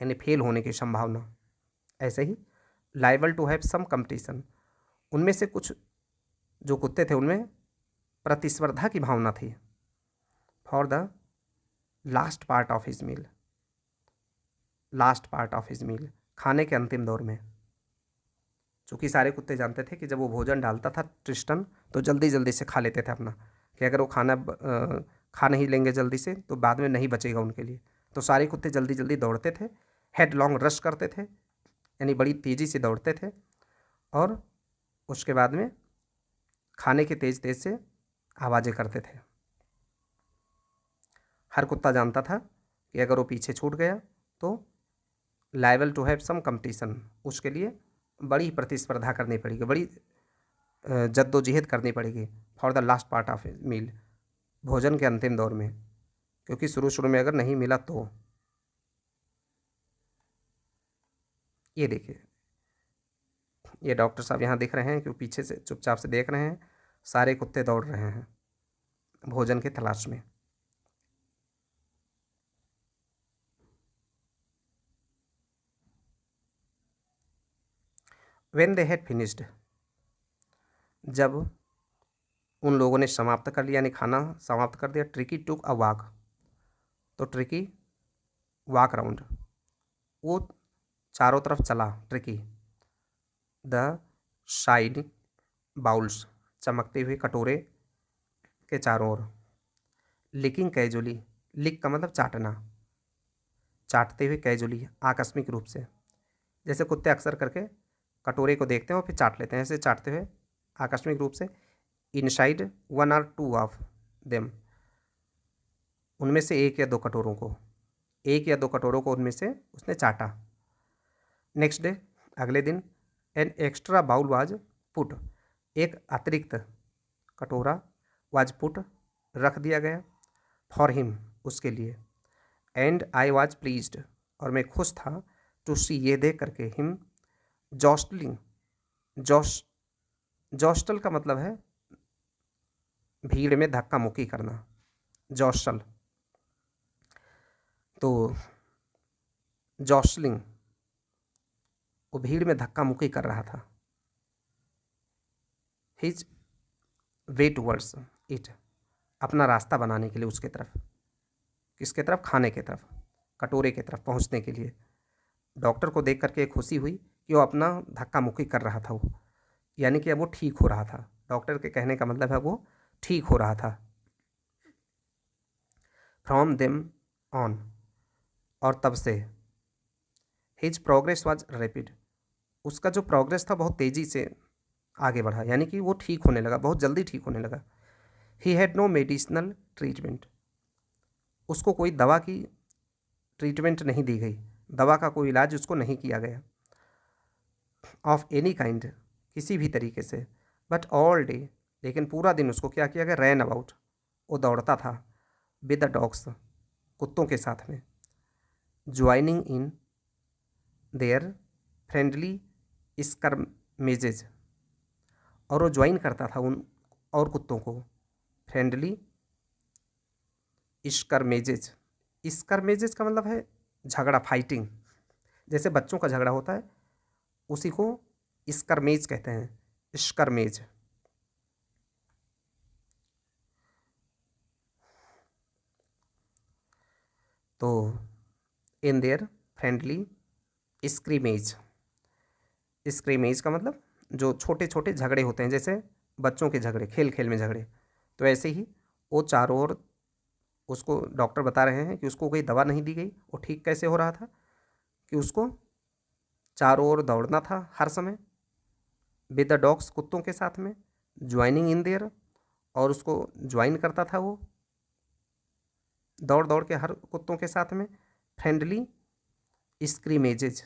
यानी फेल होने की संभावना। ऐसे ही liable to have some competition, उनमें से कुछ जो कुत्ते थे उनमें प्रतिस्पर्धा की भावना थी for the last part of his meal, last part of his meal, खाने के अंतिम दौर में। चूँकि सारे कुत्ते जानते थे कि जब वो भोजन डालता था ट्रिस्टन तो जल्दी जल्दी से खा लेते थे अपना, कि अगर वो खा नहीं लेंगे जल्दी से तो बाद में नहीं बचेगा उनके लिए। तो सारे कुत्ते जल्दी जल्दी दौड़ते थे, हेड लॉन्ग रश करते थे, यानी बड़ी तेज़ी से दौड़ते थे, और उसके बाद में खाने के तेज़ तेज़ से आवाज़ें करते थे। हर कुत्ता जानता था कि अगर वो पीछे छूट गया तो liable to have some competition, उसके लिए बड़ी प्रतिस्पर्धा करनी पड़ेगी, बड़ी जद्दोजहद करनी पड़ेगी for the last part of meal, भोजन के अंतिम दौर में, क्योंकि शुरू शुरू में अगर नहीं मिला तो। ये देखिए, ये डॉक्टर साहब यहाँ दिख रहे हैं कि पीछे से चुपचाप से देख रहे हैं, सारे कुत्ते दौड़ रहे हैं भोजन के तलाश में। When they had finished, जब उन लोगों ने समाप्त कर लिया, यानी खाना समाप्त कर दिया, ट्रिकी टुक अ वॉक, तो ट्रिकी वॉक राउंड, वो चारों तरफ चला ट्रिकी, द शाइनिंग बाउल्स, चमकते हुए कटोरे के चारों ओर, लिकिंग कैजुअली, लिक का मतलब चाटना, चाटते हुए कैजुअली, आकस्मिक रूप से, जैसे कुत्ते अक्सर करके कटोरे को देखते हैं और फिर चाट लेते हैं, ऐसे चाटते हुए आकस्मिक रूप से। Inside one or two of them, उनमें से एक या दो कटोरों को, एक या दो कटोरों को उनमें से उसने चाटा। नेक्स्ट डे, अगले दिन, an extra bowl was put, एक अतिरिक्त कटोरा वाज पुट, रख दिया गया, फॉर हिम, उसके लिए, एंड आई वाज प्लीज्ड, और मैं खुश था, टू सी, ये देख करके, हिम जॉस्टलिंग, जॉस जॉस्टल का मतलब है भीड़ में धक्का मुक्की करना, जॉस्टल, तो जॉस्लिंग, वो भीड़ में धक्का मुक्की कर रहा था, हिज वे टूवर्ड्स इट, अपना रास्ता बनाने के लिए उसके तरफ, किसके तरफ, खाने के तरफ, कटोरे के तरफ पहुंचने के लिए। डॉक्टर को देख करके खुशी हुई कि वो अपना धक्का मुक्की कर रहा था, वो यानी कि अब वो ठीक हो रहा था। डॉक्टर के कहने का मतलब है वो ठीक हो रहा था। फ्रॉम देम ऑन, और तब से, हिज प्रोग्रेस वॉज रैपिड, उसका जो प्रोग्रेस था बहुत तेज़ी से आगे बढ़ा, यानी कि वो ठीक होने लगा, बहुत जल्दी ठीक होने लगा। He had no medicinal treatment, उसको कोई दवा की ट्रीटमेंट नहीं दी गई, दवा का कोई इलाज उसको नहीं किया गया, ऑफ एनी काइंड, किसी भी तरीके से, बट ऑल डे, लेकिन पूरा दिन उसको क्या किया गया, रैन अबाउट, वो दौड़ता था, विद द डॉग्स, कुत्तों के साथ में, ज्वाइनिंग इन देयर फ्रेंडली स्कर्मेजेज, और वो ज्वाइन करता था उन और कुत्तों को, फ्रेंडली स्कर्मेजेज, स्कर्मेजेज का मतलब है झगड़ा, फाइटिंग, जैसे बच्चों का झगड़ा होता है उसी को स्कर्मेज कहते हैं, स्कर्मेज। तो इन देयर फ्रेंडली स्क्रीमेज, स्क्रीमेज का मतलब जो छोटे छोटे झगड़े होते हैं, जैसे बच्चों के झगड़े, खेल खेल में झगड़े, तो ऐसे ही वो चारों ओर, उसको डॉक्टर बता रहे हैं कि उसको कोई दवा नहीं दी गई, वो ठीक कैसे हो रहा था, कि उसको चारों ओर दौड़ना था हर समय, विद द डॉग्स, कुत्तों के साथ में, ज्वाइनिंग इन देयर, और उसको ज्वाइन करता था वो दौड़ दौड़ के हर कुत्तों के साथ में, फ्रेंडली स्क्रीमेजेज,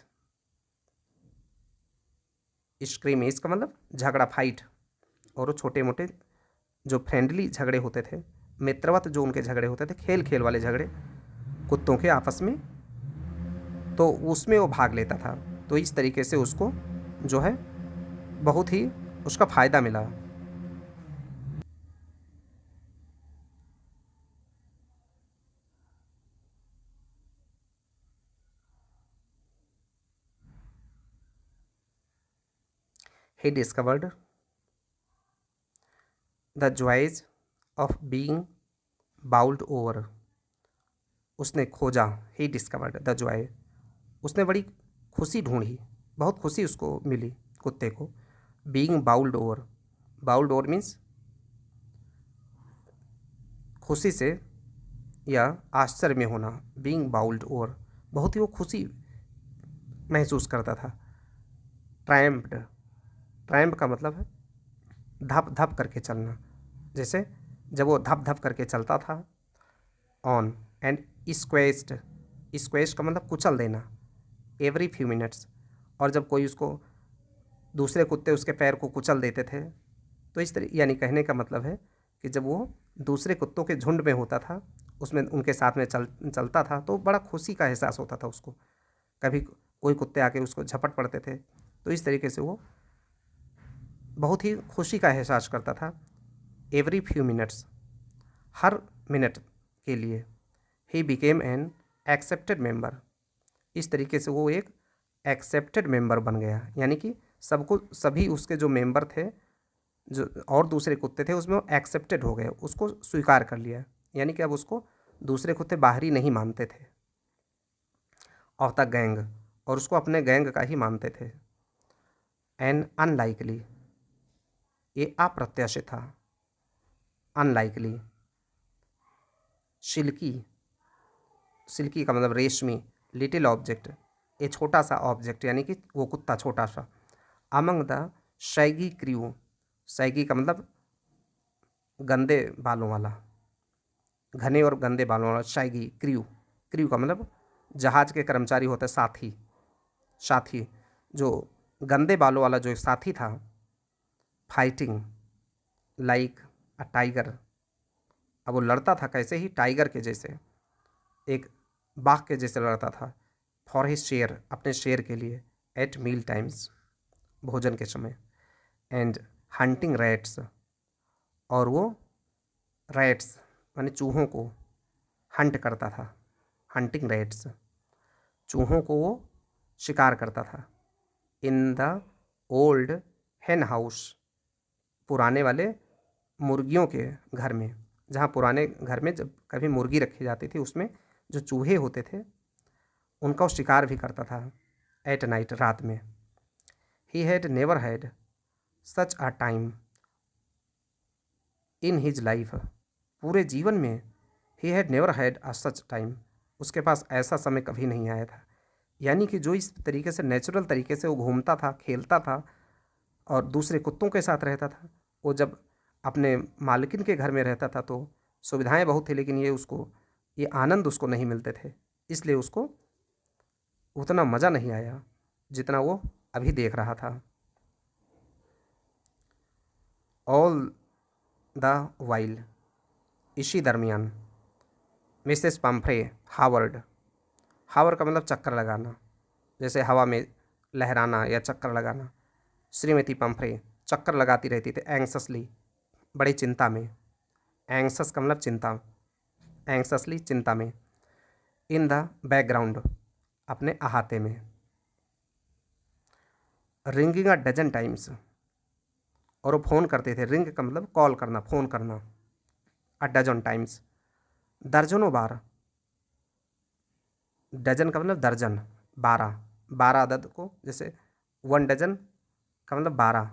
स्क्रीमेज का मतलब झगड़ा, फाइट, और वो छोटे मोटे जो फ्रेंडली झगड़े होते थे, मित्रवत जो उनके झगड़े होते थे, खेल खेल वाले झगड़े कुत्तों के आपस में, तो उसमें वो भाग लेता था। तो इस तरीके से उसको जो है बहुत ही उसका फ़ायदा मिला। He discovered the joys of being bowled over, उसने खोजा, ही डिस्कवर्ड द जॉय, उसने बड़ी खुशी ढूंढी, बहुत खुशी उसको मिली कुत्ते को। Being bowled over, बाउल्ड over means खुशी से या आश्चर्य में होना। बीइंग बाउल्ड ओवर, बहुत ही वो खुशी महसूस करता था। ट्रायम्फ्ड, ट्रायम्फ का मतलब है धप धप करके चलना, जैसे जब वो धप धप करके चलता था। ऑन एंड स्क्वेस्ड, स्क्वेस्ड का मतलब कुचल देना, एवरी फ्यू मिनट्स, और जब कोई उसको दूसरे कुत्ते उसके पैर को कुचल देते थे तो इस तरह, यानी कहने का मतलब है कि जब वो दूसरे कुत्तों के झुंड में होता था, उसमें उनके साथ में चलता था तो बड़ा खुशी का एहसास होता था उसको। कभी कोई कुत्ते आके उसको झपट पड़ते थे तो इस तरीके से वो बहुत ही खुशी का एहसास करता था। एवरी फ्यू मिनट्स, हर मिनट के लिए। He became an accepted member, इस तरीके से वो एक एक्सेप्टेड मेंबर बन गया, यानी कि सबको, सभी उसके जो मेंबर थे, जो और दूसरे कुत्ते थे, उसमें वो एक्सेप्टेड हो गए, उसको स्वीकार कर लिया, यानी कि अब उसको दूसरे कुत्ते बाहरी नहीं मानते थे। ऑफ द गैंग, और उसको अपने गैंग का ही मानते थे। एन अनलाइकली, ये अप्रत्याशित था। अनलाइकली, सिल्की, सिल्की का मतलब रेशमी। लिटिल ऑब्जेक्ट, ये छोटा सा ऑब्जेक्ट, यानी कि वो कुत्ता छोटा सा। Among the Shaggy crew, Shaggy का मतलब गंदे बालों वाला, घने और गंदे बालों वाला। शैगी क्रू, क्रू का मतलब जहाज के कर्मचारी होते, साथी, साथी, जो गंदे बालों वाला जो साथी था। फाइटिंग लाइक अ टाइगर, अब वो लड़ता था कैसे, ही टाइगर के जैसे, एक बाघ के जैसे लड़ता था। फॉर हिज शेयर, अपने शेर के लिए। एट मील टाइम्स, भोजन के समय। एंड हंटिंग रैट्स, और वो रैट्स माने चूहों को हंट करता था। हंटिंग रैट्स, चूहों को वो शिकार करता था। इन द ओल्ड हेन हाउस, पुराने वाले मुर्गियों के घर में, जहाँ पुराने घर में जब कभी मुर्गी रखी जाती थी, उसमें जो चूहे होते थे उनका वो शिकार भी करता था एट नाइट, रात में। ही had never had such a time in his life, पूरे जीवन में ही had never had a such time, उसके पास ऐसा समय कभी नहीं आया था। यानी कि जो इस तरीके से नेचुरल तरीके से वो घूमता था, खेलता था और दूसरे कुत्तों के साथ रहता था, वो जब अपने मालकिन के घर में रहता था तो सुविधाएं बहुत थी, लेकिन ये उसको, ये आनंद उसको नहीं मिलते थे, इसलिए उसको उतना मज़ा नहीं आया जितना वो अभी देख रहा था। ऑल द वाइल, इसी दरमियान। मिसेस पम्फ्रे हावर्ड, हावर का मतलब चक्कर लगाना, जैसे हवा में लहराना या चक्कर लगाना। श्रीमती पम्फ्रे चक्कर लगाती रहती थी, एंग्ससली, बड़ी चिंता में। एंग्सस का मतलब चिंता, एंग्ससली चिंता में। इन द बैकग्राउंड, अपने अहाते में। रिंगिंग अ डजन टाइम्स, और वो फ़ोन करते थे। रिंग का मतलब कॉल करना, फ़ोन करना। अ डजन टाइम्स, दर्जनों बार। डजन का मतलब दर्जन, 12, 12 अदद को, जैसे 1 डजन का मतलब 12,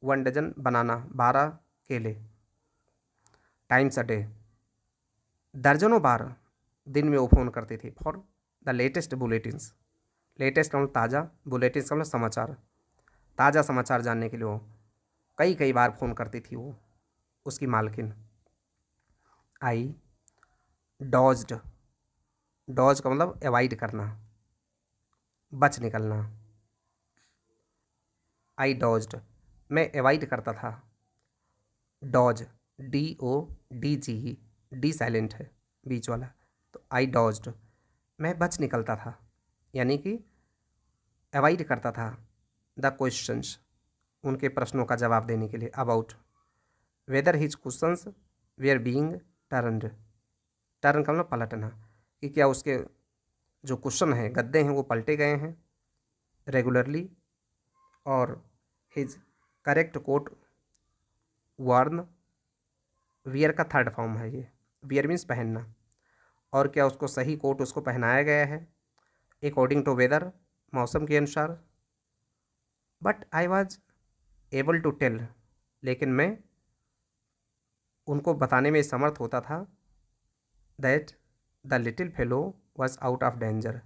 1 डजन बनाना, 12 केले। टाइम्स अ डे, दर्जनों बार दिन में वो फ़ोन करती थी। For the latest bulletins, latest का मतलब ताज़ा, बुलेटिन्स का मतलब समाचार, ताज़ा समाचार जानने के लिए वो कई कई बार फ़ोन करती थी वो, उसकी मालकिन। आई डॉज्ड, डॉज का मतलब अवॉइड करना, बच निकलना। आई डॉज्ड, मैं अवॉइड करता था। डॉज, DODG, डी साइलेंट है बीच वाला, तो आई डॉज्ड, मैं बच निकलता था, यानी कि अवॉइड करता था। द क्वेश्चंस, उनके प्रश्नों का जवाब देने के लिए। About whether his questions were being turned, turn का मतलब पलटना, कि क्या उसके जो क्वेश्चन हैं, गद्दे हैं, वो पलटे गए हैं रेगुलरली। और हिज करेक्ट कोट वर्न वियर का थर्ड फॉर्म है ये। वियर मीन्स पहनना। और क्या उसको सही कोट उसको पहनाया गया है अकॉर्डिंग टू वेदर, मौसम के अनुसार। But I was able to tell, लेकिन मैं उनको बताने में समर्थ होता था that the little fellow was out of danger,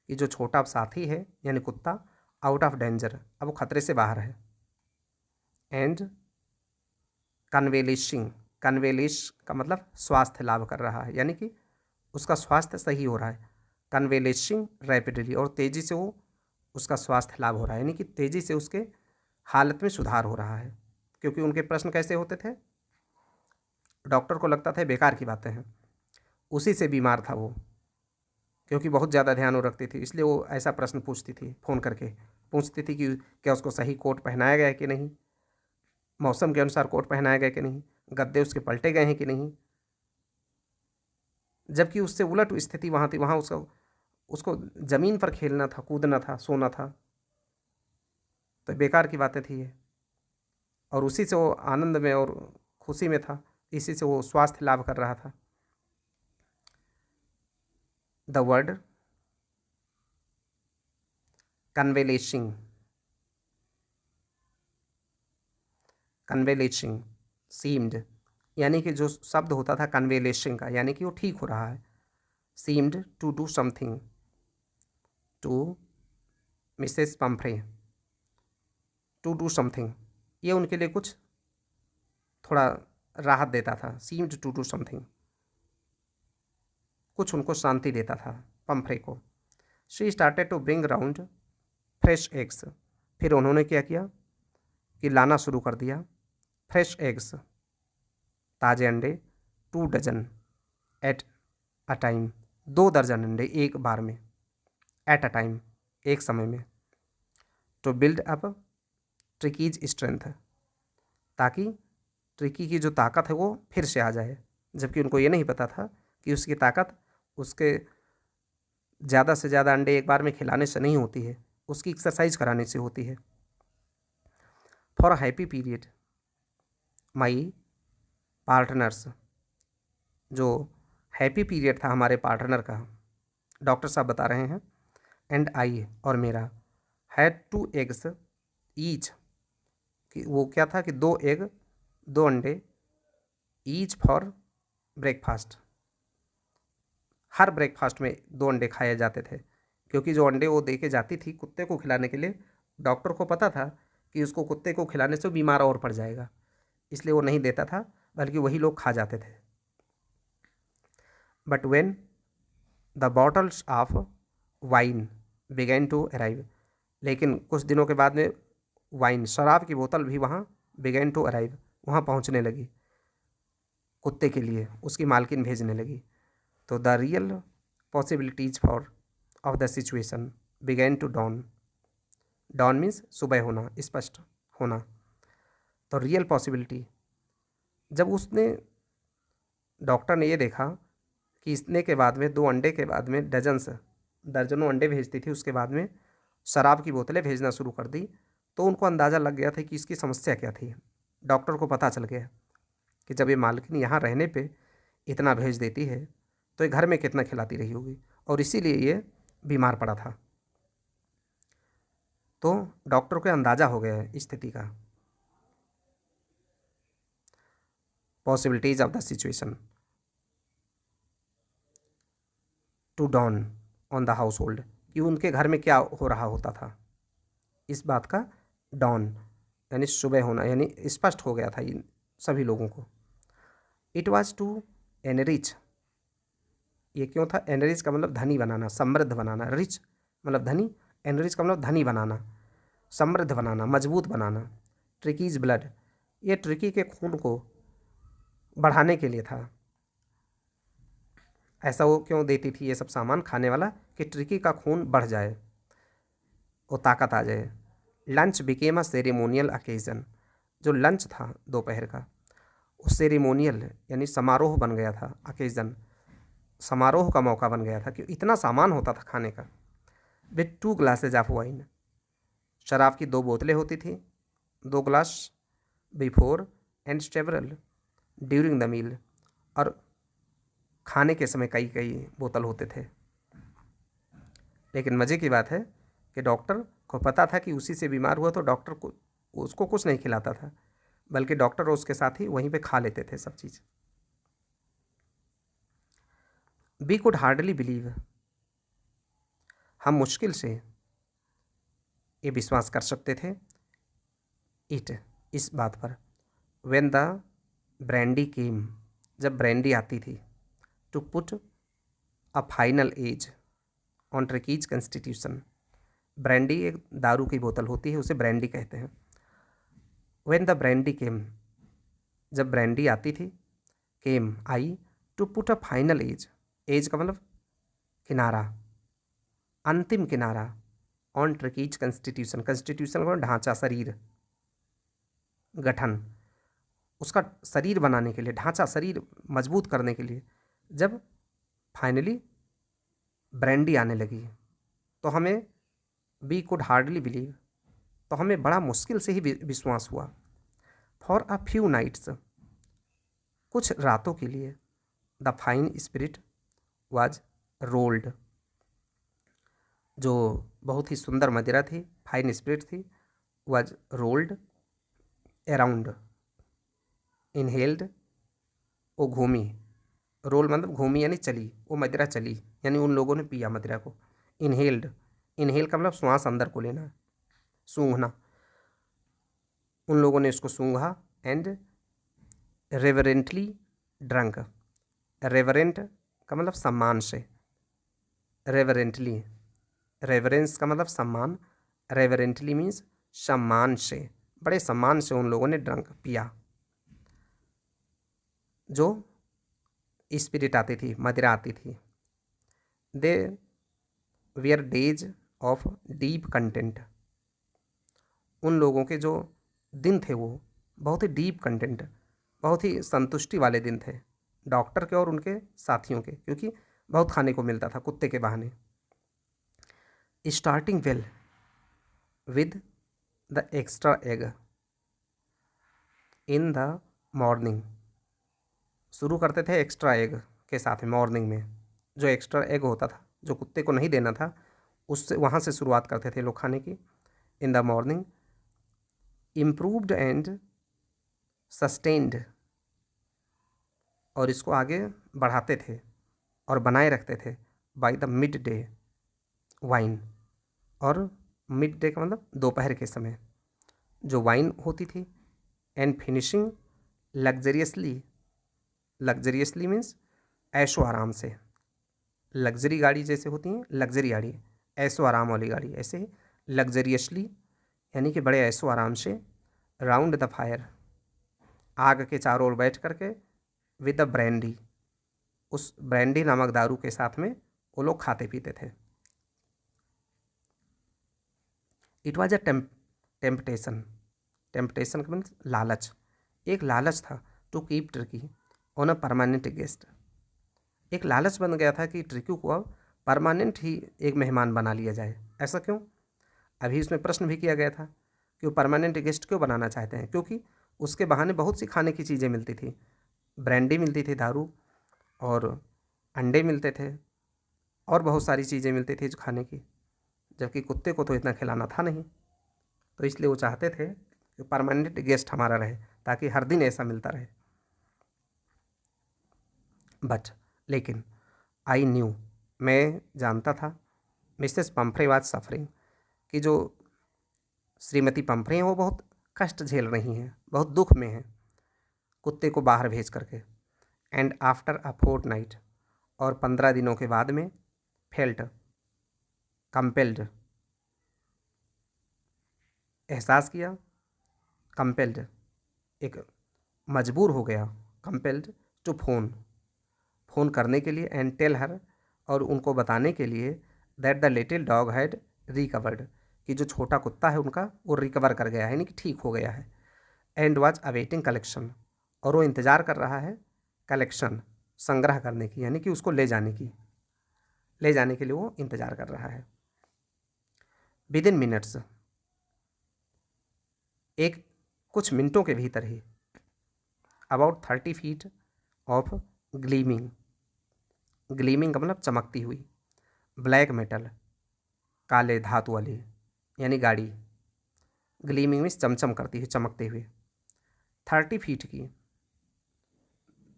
कि जो छोटा साथी है यानी कुत्ता आउट ऑफ डेंजर, अब वो खतरे से बाहर है। एंड कन्वेलिशिंग, कन्वेलिश का मतलब स्वास्थ्य लाभ कर रहा है, यानी कि उसका स्वास्थ्य सही हो रहा है। कन्वेलिशिंग रैपिडली, और तेज़ी से वो उसका स्वास्थ्य लाभ हो रहा है, यानी कि तेज़ी से उसके हालत में सुधार हो रहा है। क्योंकि उनके प्रश्न कैसे होते थे, डॉक्टर को लगता था बेकार की बातें हैं, उसी से बीमार था वो, क्योंकि बहुत ज़्यादा ध्यान वो रखती थी, इसलिए वो ऐसा प्रश्न पूछती थी, फ़ोन करके पूछती थी कि क्या उसको सही कोट पहनाया गया है कि नहीं, मौसम के अनुसार कोट पहनाया गया कि नहीं, गद्दे उसके पलटे गए हैं कि नहीं। जबकि उससे उलट स्थिति वहाँ थी, वहाँ उसको उसको ज़मीन पर खेलना था, कूदना था, सोना था, तो बेकार की बातें थी ये। और उसी से वो आनंद में और खुशी में था, इसी से वो स्वास्थ्य लाभ कर रहा था। द वर्ड कन्वेलेशिंग, कन्वेलेशिंग सीम्ड, यानी कि जो शब्द होता था कन्वेलेशिंग का, यानी कि वो ठीक हो रहा है। Seemed to do something to Mrs Pumphrey, to do something, ये उनके लिए कुछ थोड़ा राहत देता था। सीम्ड टू डू समथिंग, कुछ उनको शांति देता था पम्फ्रे को। She started to bring round fresh eggs, फिर उन्होंने क्या किया कि लाना शुरू कर दिया फ्रेश एग्स, ताज़े अंडे, 2 डजन एट अ टाइम, 2 दर्जन अंडे एक बार में, एट अ टाइम एक समय में। To build up Tricki's strength, ताकि ट्रिकी की जो ताकत है वो फिर से आ जाए, जबकि उनको ये नहीं पता था कि उसकी ताकत उसके ज़्यादा से ज़्यादा अंडे एक बार में खिलाने से नहीं होती है, उसकी एक्सरसाइज कराने से होती है। For a happy period my partners, जो हैप्पी पीरियड था हमारे पार्टनर का, डॉक्टर साहब बता रहे हैं, एंड आई और मेरा, हैड 2 एग्स ईच, कि वो क्या था कि 2 एग, 2 अंडे, each for breakfast, her breakfast में 2 अंडे खाए जाते थे। क्योंकि जो अंडे वो दे के जाती थी कुत्ते को खिलाने के लिए, डॉक्टर को पता था कि उसको कुत्ते को खिलाने से बीमार और पड़ जाएगा, इसलिए वो नहीं देता था, बल्कि वही लोग खा जाते थे। But when the bottles of wine began to arrive, लेकिन कुछ दिनों के बाद में वाइन, शराब की बोतल भी वहाँ बिगैन टू अराइव, वहाँ पहुँचने लगी, कुत्ते के लिए उसकी मालकिन भेजने लगी। तो the real possibilities for of the situation began to dawn, dawn means सुबह होना, स्पष्ट होना। तो रियल पॉसिबिलिटी, जब उसने, डॉक्टर ने ये देखा कि इसने के बाद में 2 अंडे के बाद में डजन्स, दर्जनों अंडे भेजती थी, उसके बाद में शराब की बोतलें भेजना शुरू कर दी, तो उनको अंदाज़ा लग गया था कि इसकी समस्या क्या थी। डॉक्टर को पता चल गया कि जब ये मालकिन यहाँ रहने पे इतना भेज देती है तो ये घर में कितना खिलाती रही होगी, और इसीलिए ये बीमार पड़ा था। तो डॉक्टर को अंदाज़ा हो गया है स्थिति का। Possibilities of the situation to dawn on the household, कि उनके घर में क्या हो रहा होता था, इस बात का डॉन यानी सुबह होना, यानी स्पष्ट हो गया था इन सभी लोगों को। इट वॉज टू एनरिच, ये क्यों था, एनरिच का मतलब धनी बनाना, समृद्ध बनाना, रिच मतलब धनी, एनरिच का मतलब धनी बनाना, समृद्ध बनाना, मजबूत बनाना। ट्रिकीज ब्लड, ये ट्रिकी के खून को बढ़ाने के लिए था। ऐसा वो क्यों देती थी ये सब सामान खाने वाला, कि ट्रिकी का खून बढ़ जाए, वो ताकत आ जाए। Lunch became a ceremonial occasion, जो लंच था दोपहर का, वो सेरेमोनियल यानी समारोह बन गया था, अकेजन समारोह का मौका बन गया था, कि इतना सामान होता था खाने का। विथ 2 ग्लासेज ऑफ वाइन, शराब की 2 बोतलें होती थी, 2 glass before and several, during the meal, और खाने के समय कई कई बोतल होते थे। लेकिन मज़े की बात है कि डॉक्टर को पता था कि उसी से बीमार हुआ, तो डॉक्टर को उसको कुछ नहीं खिलाता था, बल्कि डॉक्टर और उसके साथ ही वहीं पे खा लेते थे सब चीज़। वी कुड हार्डली बिलीव, हम मुश्किल से ये विश्वास कर सकते थे, इट, इस बात पर, व्हेन द ब्रांडी केम, जब ब्रांडी आती थी, to put a final edge on Tricki's constitution. Brandy एक दारू की बोतल होती है, उसे ब्रांडी कहते हैं। व्हेन द ब्रांडी केम, जब ब्रांडी आती थी, came I, to put a final edge, edge का मतलब किनारा, अंतिम किनारा, ऑन ट्रिकीज कॉन्स्टिट्यूशन, कॉन्स्टिट्यूशन का ढांचा, शरीर, गठन, उसका शरीर बनाने के लिए, ढांचा शरीर मजबूत करने के लिए, जब फाइनली ब्रांडी आने लगी, तो हमें, वी कुड हार्डली बिलीव, तो हमें बड़ा मुश्किल से ही विश्वास हुआ। फॉर अ फ्यू नाइट्स, कुछ रातों के लिए, the fine spirit was rolled, जो बहुत ही सुंदर मदिरा थी, फाइन स्पिरिट थी, वाज रोल्ड अराउंड, इनहेल्ड, वो घूमी, रोल मतलब घूमी यानी चली, वो मदिरा चली, यानी उन लोगों ने पिया मदिरा को। इनहेल्ड, इनहेल का मतलब श्वास अंदर को लेना, सूंघना, उन लोगों ने इसको सूंघा। एंड रेवरेंटली ड्रंक, रेवरेंट का मतलब सम्मान से, रेवरेंटली, रेवरेंस का मतलब सम्मान, रेवरेंटली मीन्स सम्मान से, बड़े सम्मान से उन लोगों ने ड्रंक, पिया, जो स्पिरिट आती थी, मदिरा आती थी। They were days of deep content, उन लोगों के जो दिन थे वो बहुत ही डीप कंटेंट, बहुत ही संतुष्टि वाले दिन थे, डॉक्टर के और उनके साथियों के, क्योंकि बहुत खाने को मिलता था कुत्ते के बहाने। Starting well with the extra egg in the morning, शुरू करते थे एक्स्ट्रा एग के साथ में, मॉर्निंग में जो एक्स्ट्रा एग होता था, जो कुत्ते को नहीं देना था, उससे, वहाँ से शुरुआत करते थे लोग खाने की। In the morning, improved and sustained, और इसको आगे बढ़ाते थे और बनाए रखते थे, by the mid day wine, और मिड डे का मतलब दोपहर के समय जो वाइन होती थी। एंड फिनिशिंग लग्जरियसली, लग्जरियसली मीन्स ऐशो आराम से, लग्जरी गाड़ी जैसे होती हैं, लग्जरी गाड़ी, ऐशो आराम वाली गाड़ी, ऐसे ही लग्जरियसली यानी कि बड़े ऐशो आराम से, राउंड द फायर, आग के चारों ओर बैठ करके, विद द ब्रांडी, उस ब्रांडी नामक दारू के साथ में वो लोग खाते पीते थे। It was a temptation, temptation का मीन्स लालच, एक लालच था, to keep Tricki on a permanent guest, एक लालच बन गया था कि ट्रिकी को अब परमानेंट ही एक मेहमान बना लिया जाए। ऐसा क्यों? अभी इसमें प्रश्न भी किया गया था कि वो परमानेंट गेस्ट क्यों बनाना चाहते हैं, क्योंकि उसके बहाने बहुत सी खाने की चीज़ें मिलती थी, ब्रांडी मिलती थी, दारू, और अंडे मिलते थे, और बहुत सारी चीज़ें मिलती थी जो खाने की, जबकि कुत्ते को तो इतना खिलाना था नहीं, तो इसलिए वो चाहते थे कि परमानेंट गेस्ट हमारा रहे, ताकि हर दिन ऐसा मिलता रहे। बट, लेकिन, आई न्यू, मैं जानता था, मिसेस पम्फ्रे वाज सफरिंग, कि जो श्रीमती पम्फ्रे हैं वो बहुत कष्ट झेल रही हैं, बहुत दुख में हैं, कुत्ते को बाहर भेज करके। एंड आफ्टर अ फोर्टनाइट, और 15 दिनों के बाद में, फेल्ट, कंपेल्ड, एहसास किया, कंपेल्ड, एक मजबूर हो गया, कंपेल्ड टू फोन, फ़ोन करने के लिए, एंड टेल हर, और उनको बताने के लिए, that the little dog had recovered, कि जो छोटा कुत्ता है उनका वो रिकवर कर गया है, यानी कि ठीक हो गया है। एंड वाज अवेटिंग कलेक्शन, और वो इंतज़ार कर रहा है कलेक्शन, संग्रह करने की, यानी कि उसको ले जाने की, ले जाने के लिए वो इंतज़ार कर रहा है। विद इन मिनट्स, एक कुछ मिनटों के भीतर ही, about 30 feet of gleaming, gleaming का मतलब चमकती हुई, ब्लैक मेटल काले धातु वाली यानी गाड़ी, ग्लीमिंग मीन्स चमचम करती हुई चमकते हुए, 30 फीट की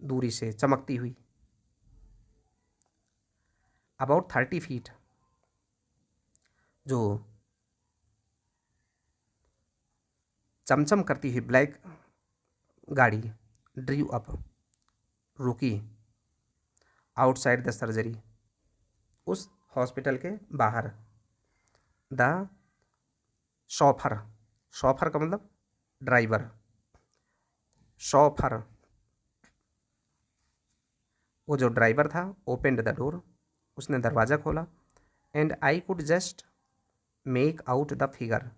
दूरी से चमकती हुई, अबाउट 30 फीट जो चमचम करती हुई ब्लैक गाड़ी ड्रीव अप रुकी आउटसाइड द सर्जरी, उस हॉस्पिटल के बाहर, द शॉफर, शॉफर का मतलब ड्राइवर, शॉफर वो जो ड्राइवर था, ओपेंड द डोर उसने दरवाज़ा खोला, and I could just make out the figure,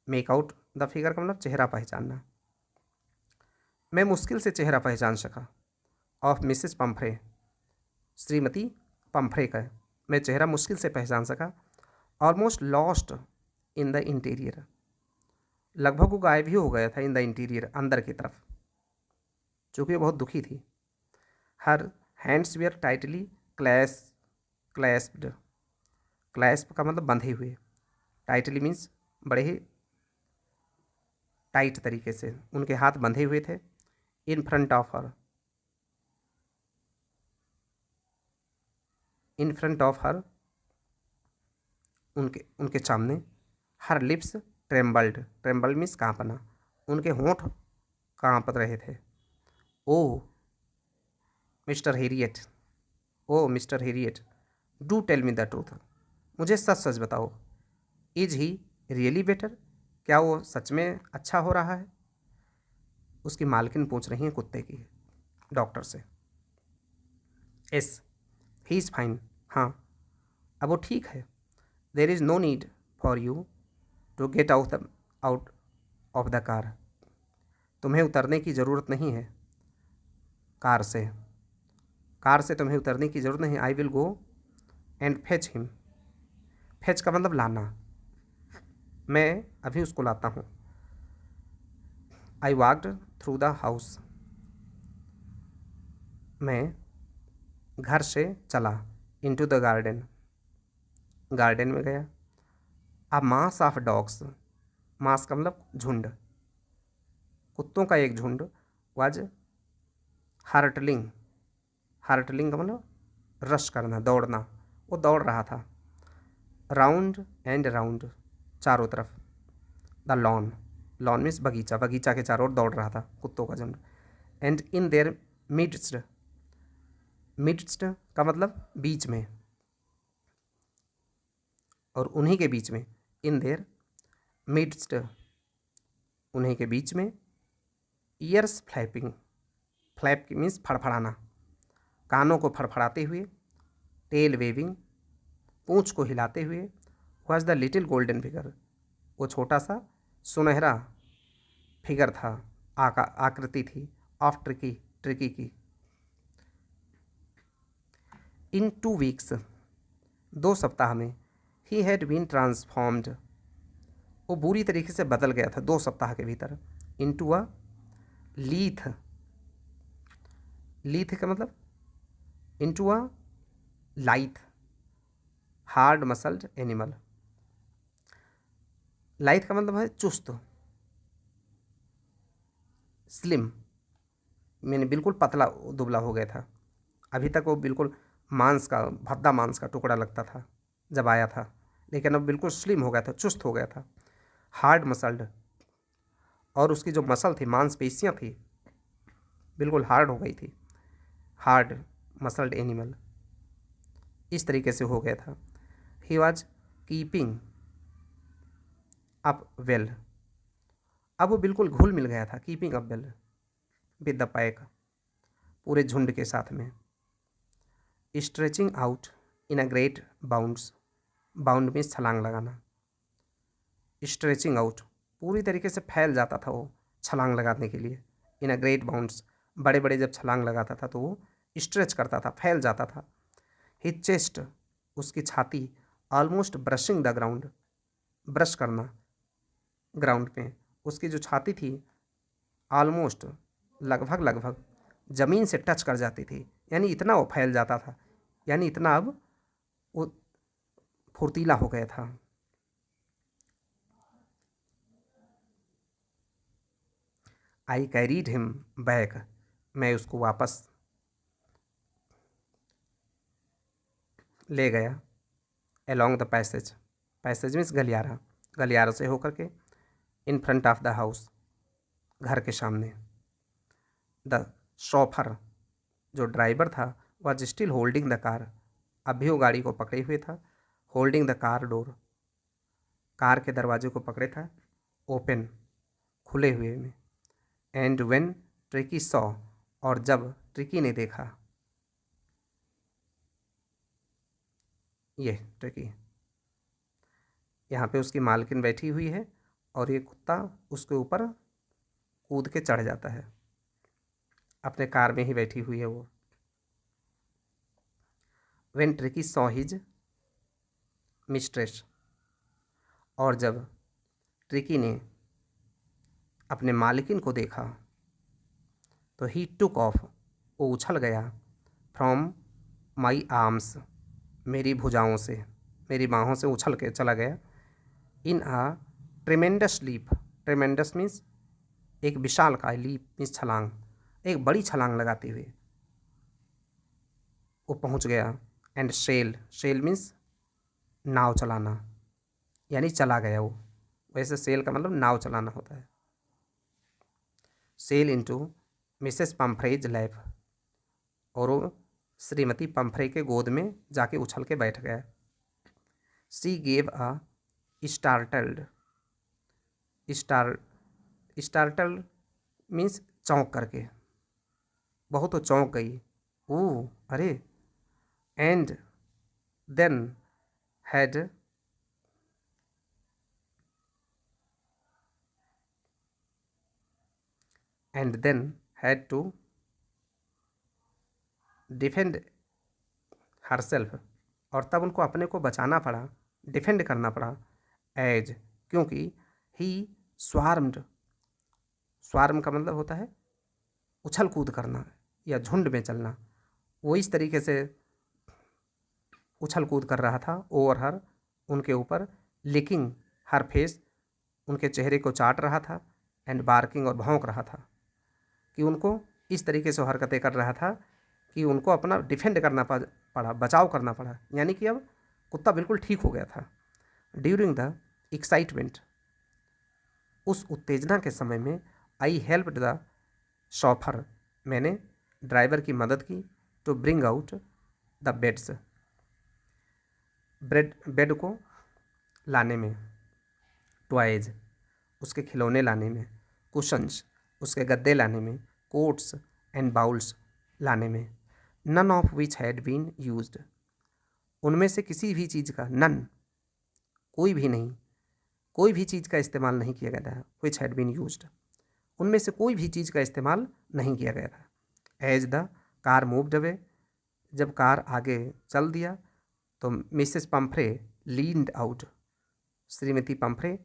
make out the figure का मतलब चेहरा पहचानना, मैं मुश्किल से चेहरा पहचान सका, of Mrs Pomfrey, Shrimati Pomfrey का मैं चेहरा मुश्किल से पहचान सका, almost lost in the interior, लगभग वो गायब ही हो गया था, इन द इंटीरियर अंदर की तरफ, चूँकि वो बहुत दुखी थी, her hands were tightly clasped, clasp का मतलब बंधे हुए, टाइटली मीन्स बड़े ही टाइट तरीके से उनके हाथ बंधे हुए थे, in front of her, in front of her उनके उनके सामने, her lips trembled, trembled means कांपना, उनके होंठ कांप रहे थे, oh Mr Herriot, oh Mr Herriot do tell me the truth, मुझे सच सच बताओ, इज ही रियली बेटर, क्या वो सच में अच्छा हो रहा है, उसकी मालकिन पूछ रही है कुत्ते की डॉक्टर से, एस ही इज़ फाइन, हाँ अब वो ठीक है, there is no need for you to get out of the car, तुम्हें उतरने की ज़रूरत नहीं है कार से, कार से तुम्हें उतरने की ज़रूरत नहीं, I will go and fetch him, fetch का मतलब लाना, मैं अभी उसको लाता हूँ, I walked through the house, मैं घर से चला, इनटू द गार्डन, गार्डन में गया, अ मास ऑफ डॉग्स, मास का मतलब झुंड, कुत्तों का एक झुंड, वाज हार्टलिंग, हार्टलिंग का मतलब रश करना दौड़ना, वो दौड़ रहा था, राउंड एंड राउंड चारों तरफ, द लॉन, लॉन मीन्स बगीचा, बगीचा के चारों ओर दौड़ रहा था कुत्तों का झुंड, and in their midst, midst का मतलब बीच में, और उन्हीं के बीच में, इन देयर मिडस्ट उन्हीं के बीच में, ईयर्स फ्लैपिंग, फ्लैप मीन्स फड़फड़ाना, कानों को फड़फड़ाते हुए, टेल वेविंग पूंछ को हिलाते हुए, was the little golden figure, वो छोटा सा सुनहरा फिगर था, आकृति थी, ऑफ ट्रिकी, ट्रिकी की, इन 2 वीक्स 2 सप्ताह में, ही हैड बीन ट्रांसफॉर्म्ड, वो बुरी तरीके से बदल गया था 2 सप्ताह के भीतर, इनटू अ लीथ, लीथ का मतलब into a light hard muscled animal, light का मतलब है चुस्त, स्लिम मैंने बिल्कुल पतला दुबला हो गया था, अभी तक वो बिल्कुल मांस का भद्दा मांस का टुकड़ा लगता था जब आया था, लेकिन अब बिल्कुल स्लिम हो गया था, चुस्त हो गया था, हार्ड मसल्ड, और उसकी जो मसल थी मांसपेशियाँ थी बिल्कुल हार्ड हो गई थी, हार्ड मसल्ड एनिमल, इस तरीके से हो गया था, he was keeping up well, अब वो बिल्कुल घुल मिल गया था, keeping up well with the pack, पूरे झुंड के साथ में, stretching out in a great bounds, bound में छलांग लगाना, स्ट्रेचिंग आउट पूरी तरीके से फैल जाता था वो छलांग लगाने के लिए, इन अ ग्रेट बाउंड्स बड़े बड़े जब छलांग लगाता था तो वो स्ट्रेच करता था, फैल जाता था, हिज चेस्ट उसकी छाती, almost brushing the ground, brush करना ग्राउंड पे, उसकी जो छाती थी ऑलमोस्ट लगभग लगभग ज़मीन से टच कर जाती थी, यानी इतना वो फैल जाता था, यानी इतना अब वो फुर्तीला हो गया था। आई कैरीड हिम बैक, मैं उसको वापस ले गया। Along the passage, passage means गलियारा, गलियारा से होकर के इन फ्रंट ऑफ द हाउस, घर के सामने। द शॉफर, जो ड्राइवर था, was still holding the car, अब भी वो गाड़ी को पकड़े हुए था। Holding the car door, car के दरवाजे को पकड़े था, ओपन, खुले हुए में। एंड व्हेन ट्रिकी सॉ, और जब ट्रिकी ने देखा, ये ट्रिकी, यहाँ पे उसकी मालकिन बैठी हुई है और ये कुत्ता उसके ऊपर कूद के चढ़ जाता है, अपने कार में ही बैठी हुई है वो। When tricky saw his mistress, और जब ट्रिकी ने अपने मालिकिन को देखा, तो ही टुक ऑफ, वो उछल गया, फ्रॉम माई आर्म्स, मेरी भुजाओं से, मेरी बाहों से उछल के चला गया। इन आ ट्रेमेंडस लीप, ट्रेमेंडस मीन्स एक विशाल का, लीप मीन्स छलांग, एक बड़ी छलांग लगाते हुए वो पहुंच गया। एंड सेल, सेल मीन्स नाव चलाना, यानी चला गया वो, वैसे सेल का मतलब नाव चलाना होता है। सेल इनटू मिसेस पम्फ्रेज लैप, और वो श्रीमती पम्फ्रे के गोद में जाके उछल के बैठ गया। She gave a startled, startled means चौंक करके, बहुत तो चौंक गई, ओ अरे। And then had, and then had to defend herself, और तब उनको अपने को बचाना पड़ा, डिफेंड करना पड़ा। एज, क्योंकि ही स्वार्म्ड, स्वार्म का मतलब होता है उछल कूद करना या झुंड में चलना, वो इस तरीके से उछल कूद कर रहा था ओवर हर, उनके ऊपर, लिकिंग हर फेस, उनके चेहरे को चाट रहा था। एंड बार्किंग, और भौंक रहा था, कि उनको इस तरीके से हरकतें कर रहा था कि उनको अपना डिफेंड करना पड़ा, बचाव करना पड़ा, यानी कि अब कुत्ता बिल्कुल ठीक हो गया था। ड्यूरिंग द एक्साइटमेंट, उस उत्तेजना के समय में, आई हेल्प्ड द शॉफर, मैंने ड्राइवर की मदद की, to bring out the beds, bed को लाने में, टॉयज उसके खिलौने लाने में, कुशंस उसके गद्दे लाने में, कोट्स एंड बाउल्स लाने में। None of which had been used, उनमें से किसी भी चीज़ का, नन कोई भी नहीं, कोई भी चीज़ का इस्तेमाल नहीं किया गया था। विच हैड बीन यूज्ड, उनमें से कोई भी चीज़ का इस्तेमाल नहीं किया गया था। As the car moved away, जब कार आगे चल दिया, तो मिसेस पम्फ्रे लीन्ड आउट, श्रीमती पम्फ्रे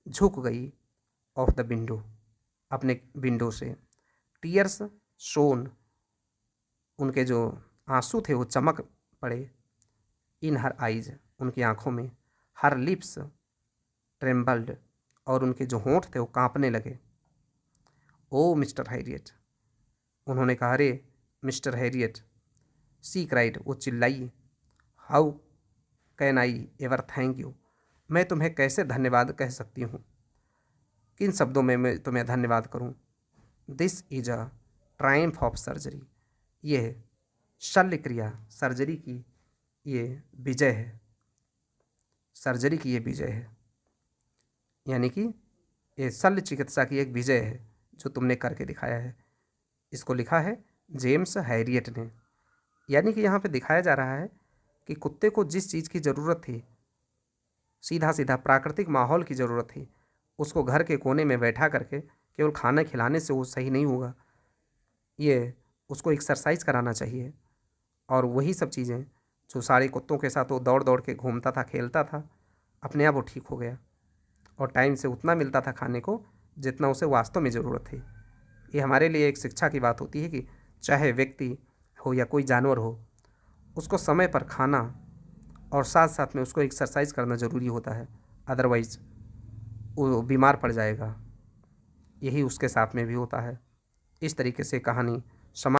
झुक गई, ऑफ द विंडो, अपने विंडो से। टीयर्स शोन, उनके जो आंसू थे वो चमक पड़े। इन हर आइज, उनकी आंखों में। हर लिप्स ट्रेम्बल्ड, और उनके जो होंठ थे वो कांपने लगे। ओ मिस्टर हैरियट, उन्होंने कहा, अरे मिस्टर हैरियट। सी क्राइड, वो चिल्लाई। How can I ever thank you, मैं तुम्हें कैसे धन्यवाद कह सकती हूँ, किन शब्दों में मैं तुम्हें धन्यवाद करूँ। This is a triumph of surgery, ये शल्य क्रिया, सर्जरी की ये विजय है, सर्जरी की ये विजय है, यानी कि ये शल्य चिकित्सा की एक विजय है जो तुमने करके दिखाया है। इसको लिखा है जेम्स हैरियट ने। यानी कि यहाँ पे दिखाया जा रहा है कि कुत्ते को जिस चीज़ की ज़रूरत थी, सीधा सीधा प्राकृतिक माहौल की ज़रूरत थी, उसको घर के कोने में बैठा करके केवल खाना खिलाने से वो सही नहीं होगा, ये उसको एक्सरसाइज कराना चाहिए। और वही सब चीज़ें जो सारे कुत्तों के साथ वो दौड़ दौड़ के घूमता था, खेलता था, अपने आप वो ठीक हो गया, और टाइम से उतना मिलता था खाने को जितना उसे वास्तव में ज़रूरत थी। ये हमारे लिए एक शिक्षा की बात होती है कि चाहे व्यक्ति हो या कोई जानवर हो, उसको समय पर खाना और साथ साथ में उसको एक्सरसाइज करना ज़रूरी होता है, अदरवाइज़ वो बीमार पड़ जाएगा। यही उसके साथ में भी होता है। इस तरीके से कहानी